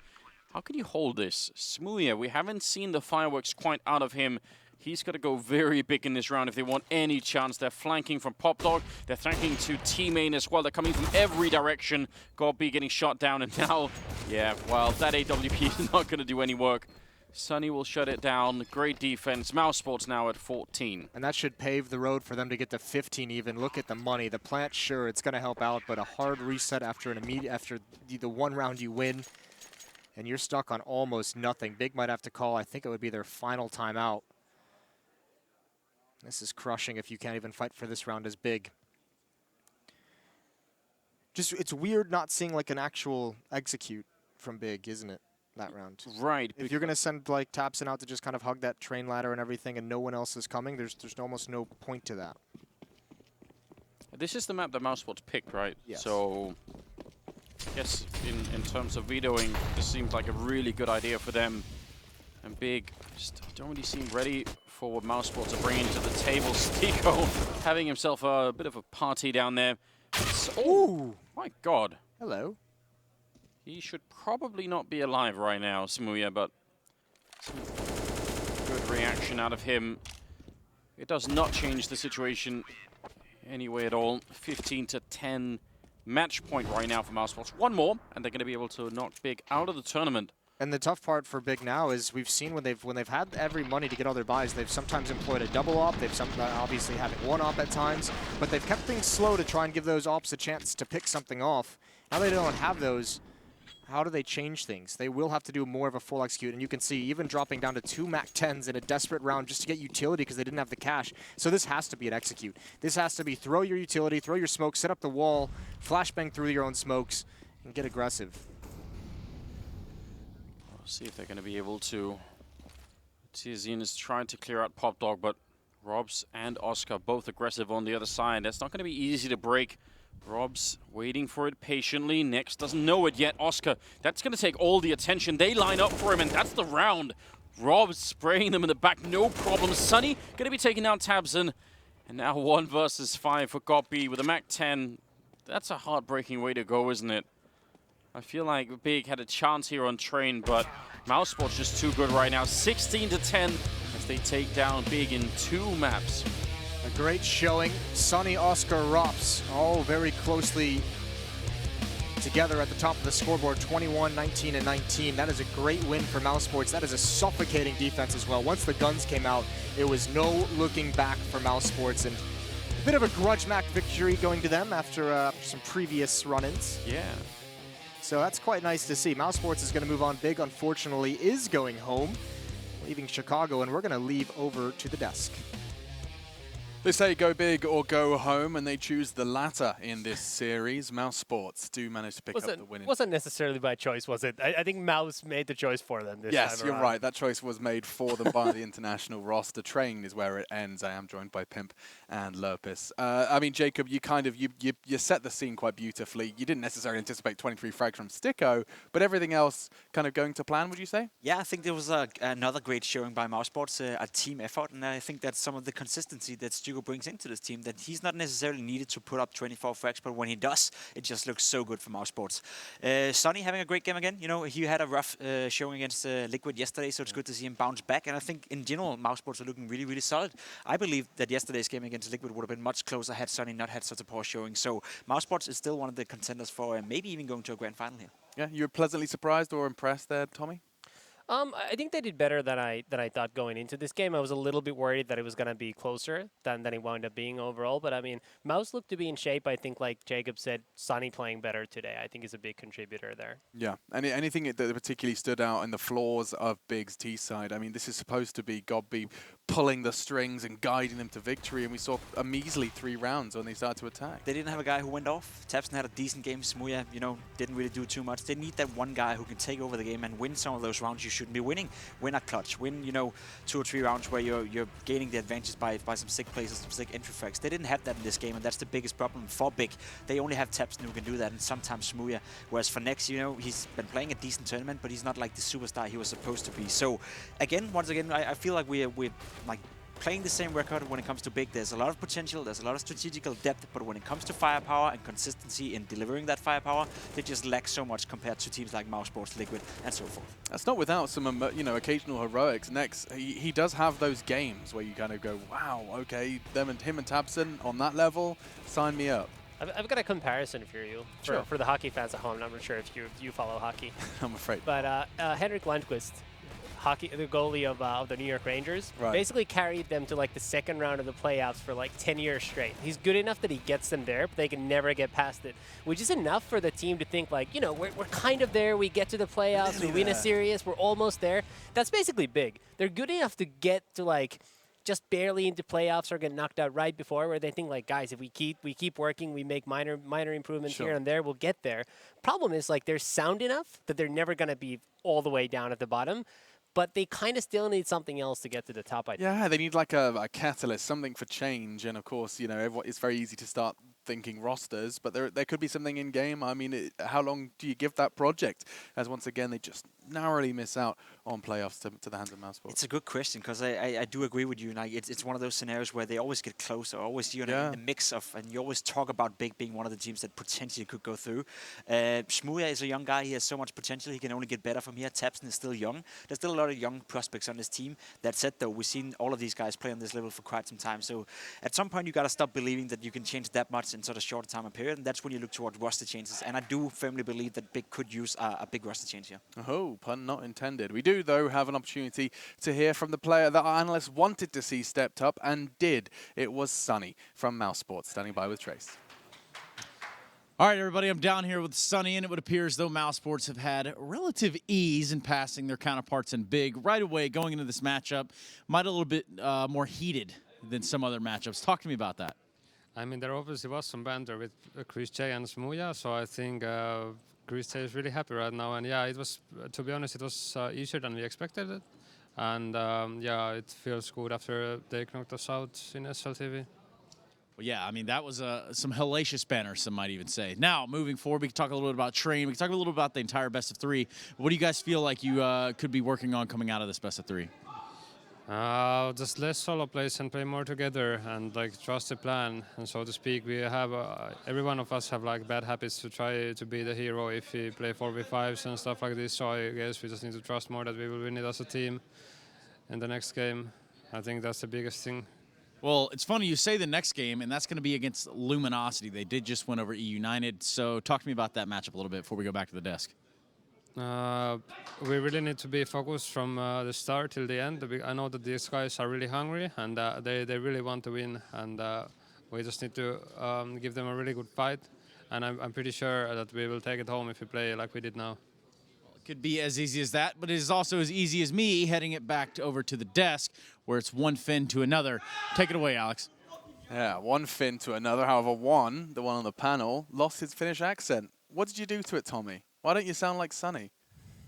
[SPEAKER 6] how can you hold this? Smoothie, we haven't seen the fireworks quite out of him. He's got to go very big in this round if they want any chance. They're flanking from Pop Dog. They're flanking to T-Main as well. They're coming from every direction. Godby getting shot down, and now, yeah, well, that AWP is not going to do any work. Sunny will shut it down. Great defense. Mousesports now at 14.
[SPEAKER 2] And that should pave the road for them to get to 15 even. Look at the money. The plant, sure, it's going to help out, but a hard reset after the 1 round you win. And you're stuck on almost nothing. Big might have to call, I think it would be their final timeout. This is crushing if you can't even fight for this round as Big. Just, it's weird not seeing like an actual execute from Big, isn't it, that round?
[SPEAKER 6] Right.
[SPEAKER 2] If you're going to send like Tapson out to just kind of hug that train ladder and everything and no one else is coming, there's almost no point to that.
[SPEAKER 6] This is the map that Mousesports picked, right?
[SPEAKER 2] Yes.
[SPEAKER 6] So yes, in terms of vetoing, this seems like a really good idea for them. And Big just don't really seem ready for what Mousesports are bringing to the table. Stiko having himself a bit of a party down there. Oh, my God.
[SPEAKER 2] Hello.
[SPEAKER 6] He should probably not be alive right now, Smoothie, but some good reaction out of him. It does not change the situation anyway at all. 15-10 match point right now for Mousesports. 1 more, and they're going to be able to knock Big out of the tournament.
[SPEAKER 2] And the tough part for Big now is we've seen when they've had every money to get all their buys, they've sometimes employed a double op. They've obviously having 1 op at times, but they've kept things slow to try and give those ops a chance to pick something off. Now they don't have those. How do they change things? They will have to do more of a full execute, and you can see even dropping down to 2 MAC-10s in a desperate round just to get utility because they didn't have the cash. So this has to be an execute. This has to be throw your utility, throw your smoke, set up the wall, flashbang through your own smokes, and get aggressive.
[SPEAKER 6] We'll see if they're going to be able to. Tizian is trying to clear out Pop Dog, but Robs and Oscar both aggressive on the other side. That's not going to be easy to break. Robs waiting for it patiently. Next doesn't know it yet. Oscar, that's going to take all the attention. They line up for him, and that's the round. Robs spraying them in the back, no problem. Sunny going to be taking out Tabson. And now 1 versus 5 for Goppy with a Mac 10. That's a heartbreaking way to go, isn't it? I feel like Big had a chance here on Train, but mousesports just too good right now. 16-10 as they take down Big in 2 maps.
[SPEAKER 2] A great showing. Sonny, Oscar, Rops, all very closely together at the top of the scoreboard, 21, 19, and 19. That is a great win for mousesports. That is a suffocating defense as well. Once the guns came out, it was no looking back for mousesports, and a bit of a grudge match victory going to them after some previous run-ins.
[SPEAKER 6] Yeah.
[SPEAKER 2] So that's quite nice to see. Mousesports is going to move on. Big, unfortunately, is going home, leaving Chicago, and we're going to leave over to the desk.
[SPEAKER 3] They say go big or go home, and they choose the latter in this series. Mousesports do manage to pick up the win.
[SPEAKER 4] Wasn't necessarily by choice, was it? I think Mouse made the choice for them this time
[SPEAKER 3] Yes, you're
[SPEAKER 4] around.
[SPEAKER 3] right. That choice was made for them by the international roster. Train is where it ends. I am joined by Pimp and Lopez. I mean, Jacob, you kind of you set the scene quite beautifully. You didn't necessarily anticipate 23 frags from Sticko, but everything else kind of going to plan, would you say?
[SPEAKER 5] Yeah, I think there was another great showing by mousesports, a team effort, and I think that's some of the consistency that Stugo brings into this team, that he's not necessarily needed to put up 24 frags, but when he does, it just looks so good for mousesports. Sonny having a great game again. You know, he had a rough showing against Liquid yesterday, so it's good to see him bounce back, and I think in general, mousesports are looking really, really solid. I believe that yesterday's game against Liquid would have been much closer had Sonny not had such a poor showing, so mousesports is still one of the contenders for maybe even going to a grand final here.
[SPEAKER 3] Yeah, you were pleasantly surprised or impressed there, Tommy?
[SPEAKER 4] I think they did better than I thought going into this game. I was a little bit worried that it was going to be closer than it wound up being overall. But I mean, Mouse looked to be in shape. I think, like Jacob said, Sonny playing better today, I think, is a big contributor there.
[SPEAKER 3] Yeah. Anything that particularly stood out in the flaws of Big's T side? I mean, this is supposed to be Gobby pulling the strings and guiding them to victory, and we saw a measly 3 rounds when they started to attack.
[SPEAKER 5] They didn't have a guy who went off. Tapson had a decent game. Smuya, you know, didn't really do too much. They need that one guy who can take over the game and win some of those rounds you shouldn't be winning. Win a clutch. Win, you know, 2 or 3 rounds where you're gaining the advantage by some sick places, some sick entry frags. They didn't have that in this game, and that's the biggest problem for Big. They only have Tapson who can do that, and sometimes Smuya. Whereas for Nex, you know, he's been playing a decent tournament, but he's not like the superstar he was supposed to be. So, once again, I feel like we're like playing the same record when it comes to Big. There's a lot of potential, there's a lot of strategical depth, but when it comes to firepower and consistency in delivering that firepower, they just lack so much compared to teams like mousesports, Liquid, and so forth.
[SPEAKER 3] That's not without some, you know, occasional heroics. Next, he does have those games where you kind of go, wow, okay, him and Tapson on that level, sign me up.
[SPEAKER 4] I've got a comparison for you, for the hockey fans at home. I'm not sure if you follow hockey.
[SPEAKER 3] I'm afraid.
[SPEAKER 4] But Henrik Lundqvist, the goalie of the New York Rangers,
[SPEAKER 3] right,
[SPEAKER 4] basically carried them to like the second round of the playoffs for like 10 years straight. He's good enough that he gets them there, but they can never get past it, which is enough for the team to think like, you know, we're kind of there. We get to the playoffs, we win a series, we're almost there. That's basically Big. They're good enough to get to like just barely into playoffs or get knocked out right before, where they think like, guys, if we keep working, we make minor improvements here and there, we'll get there. Problem is like they're sound enough that they're never going to be all the way down at the bottom, but they kind of still need something else to get to the top, I think.
[SPEAKER 3] Yeah, they need like a catalyst, something for change. And of course, you know, it's very easy to start thinking rosters, but there could be something in game. I mean, how long do you give that project? As once again, they just narrowly miss out on playoffs to the hands of mousesports.
[SPEAKER 5] It's a good question, because I do agree with you. Like it's one of those scenarios where they always get close, or always in the mix of, and you always talk about Big being one of the teams that potentially could go through. Smuya is a young guy. He has so much potential. He can only get better from here. Tapson is still young. There's still a lot of young prospects on this team. That said, though, we've seen all of these guys play on this level for quite some time. So at some point, you got to stop believing that you can change that much in such a short time period, and that's when you look towards roster changes. And I do firmly believe that Big could use a big roster change here.
[SPEAKER 3] Oh, pun not intended. We do, though, have an opportunity to hear from the player that our analysts wanted to see stepped up and did. It was Sonny from mousesports, standing by with Trace.
[SPEAKER 1] All right, everybody, I'm down here with Sonny, and it would appear as though mousesports have had relative ease in passing their counterparts in Big. Right away, going into this matchup, might a little bit more heated than some other matchups. Talk to me about that.
[SPEAKER 7] I mean, there obviously was some banter with Chris J and Smuya, so I think Chris J is really happy right now. And yeah, it was, to be honest, it was easier than we expected it. And yeah, it feels good after they knocked us out in SLTV.
[SPEAKER 1] Well, yeah, I mean, that was some hellacious banner, some might even say. Now, moving forward, we can talk a little bit about Train. We can talk a little bit about the entire best of 3. What do you guys feel like you could be working on coming out of this best of 3?
[SPEAKER 7] Just less solo plays and play more together and like trust the plan, and so to speak. We have every one of us have like bad habits to try to be the hero if we play 4v5s and stuff like this. So I guess we just need to trust more that we will win it as a team in the next game. I think that's the biggest thing.
[SPEAKER 1] Well, it's funny you say the next game, and that's going to be against Luminosity. They did just win over E United. So talk to me about that matchup a little bit before we go back to the desk.
[SPEAKER 7] We really need to be focused from the start till the end. I know that these guys are really hungry and they really want to win, and we just need to give them a really good fight, and I'm pretty sure that we will take it home if we play like we did now.
[SPEAKER 1] It could be as easy as that, but it is also as easy as me heading it back over to the desk where it's one Finn to another. Take it away, Alex.
[SPEAKER 3] Yeah, one Finn to another. However, the one on the panel, lost his Finnish accent. What did you do to it, Tommy? Why don't you sound like Sonny?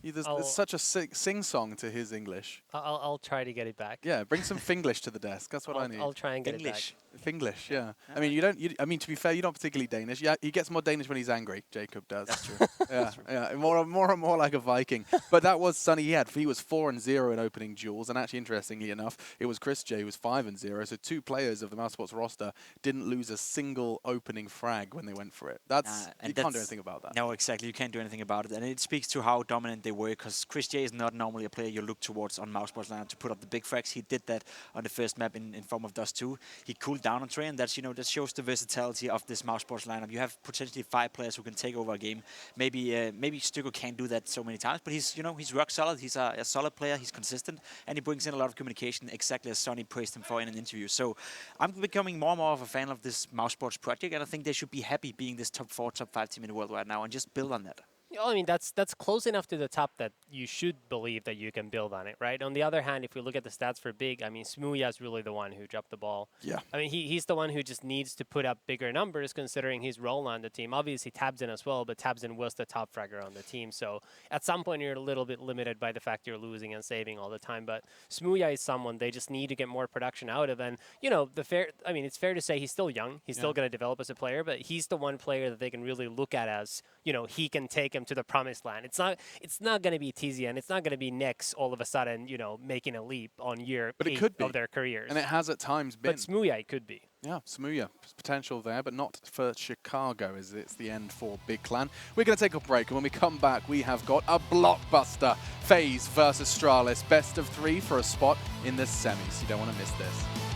[SPEAKER 3] There's such a sing-song to his English.
[SPEAKER 4] I'll try to get it back.
[SPEAKER 3] Yeah, bring some Finglish to the desk. That's what I need.
[SPEAKER 4] I'll try and get it back.
[SPEAKER 3] Finglish, yeah. I mean, I mean, to be fair, you're not particularly Danish. Yeah, he gets more Danish when he's angry. Jacob does.
[SPEAKER 5] That's true.
[SPEAKER 3] Yeah, yeah, more and more like a Viking. But that was Sonny. He was 4-0 in opening duels, and actually, interestingly enough, it was Chris J who was 5-0. So 2 players of the mousesports roster didn't lose a single opening frag when they went for it. You can't do anything about that.
[SPEAKER 5] No, exactly. You can't do anything about it, and it speaks to how dominant they were. Because Chris J is not normally a player you look towards on mousesports line to put up the big frags. He did that on the first map in form of Dust 2. He cooled down on train. That's that shows the versatility of this mousesports lineup. You have potentially 5 players who can take over a game. Maybe Stuko can't do that so many times, but he's rock solid. He's a solid player. He's consistent, and he brings in a lot of communication, exactly as Sonny praised him for in an interview. So I'm becoming more and more of a fan of this mousesports project, and I think they should be happy being this top 4, top 5 team in the world right now, and just build on that.
[SPEAKER 4] I mean, that's close enough to the top that you should believe that you can build on it, right? On the other hand, if we look at the stats for Big, I mean, Smooya is really the one who dropped the ball.
[SPEAKER 3] Yeah.
[SPEAKER 4] I mean, he's the one who just needs to put up bigger numbers considering his role on the team. Obviously, Tabzin as well, but Tabzin was the top fragger on the team. So at some point, you're a little bit limited by the fact you're losing and saving all the time. But Smooya is someone they just need to get more production out of. And, it's fair to say he's still young. He's still going to develop as a player, but he's the one player that they can really look at as, he can take him to the promised land. It's not going to be TZN. It's not going to be Nyx all of a sudden, making a leap on year 8 of their careers.
[SPEAKER 3] And it has at times been.
[SPEAKER 4] But Smooya, it could be.
[SPEAKER 3] Yeah, Smooya. Potential there, but not for Chicago, as it's the end for Big Clan. We're going to take a break, and when we come back, we have got a blockbuster. FaZe versus Stralis. Best of 3 for a spot in the semis. You don't want to miss this.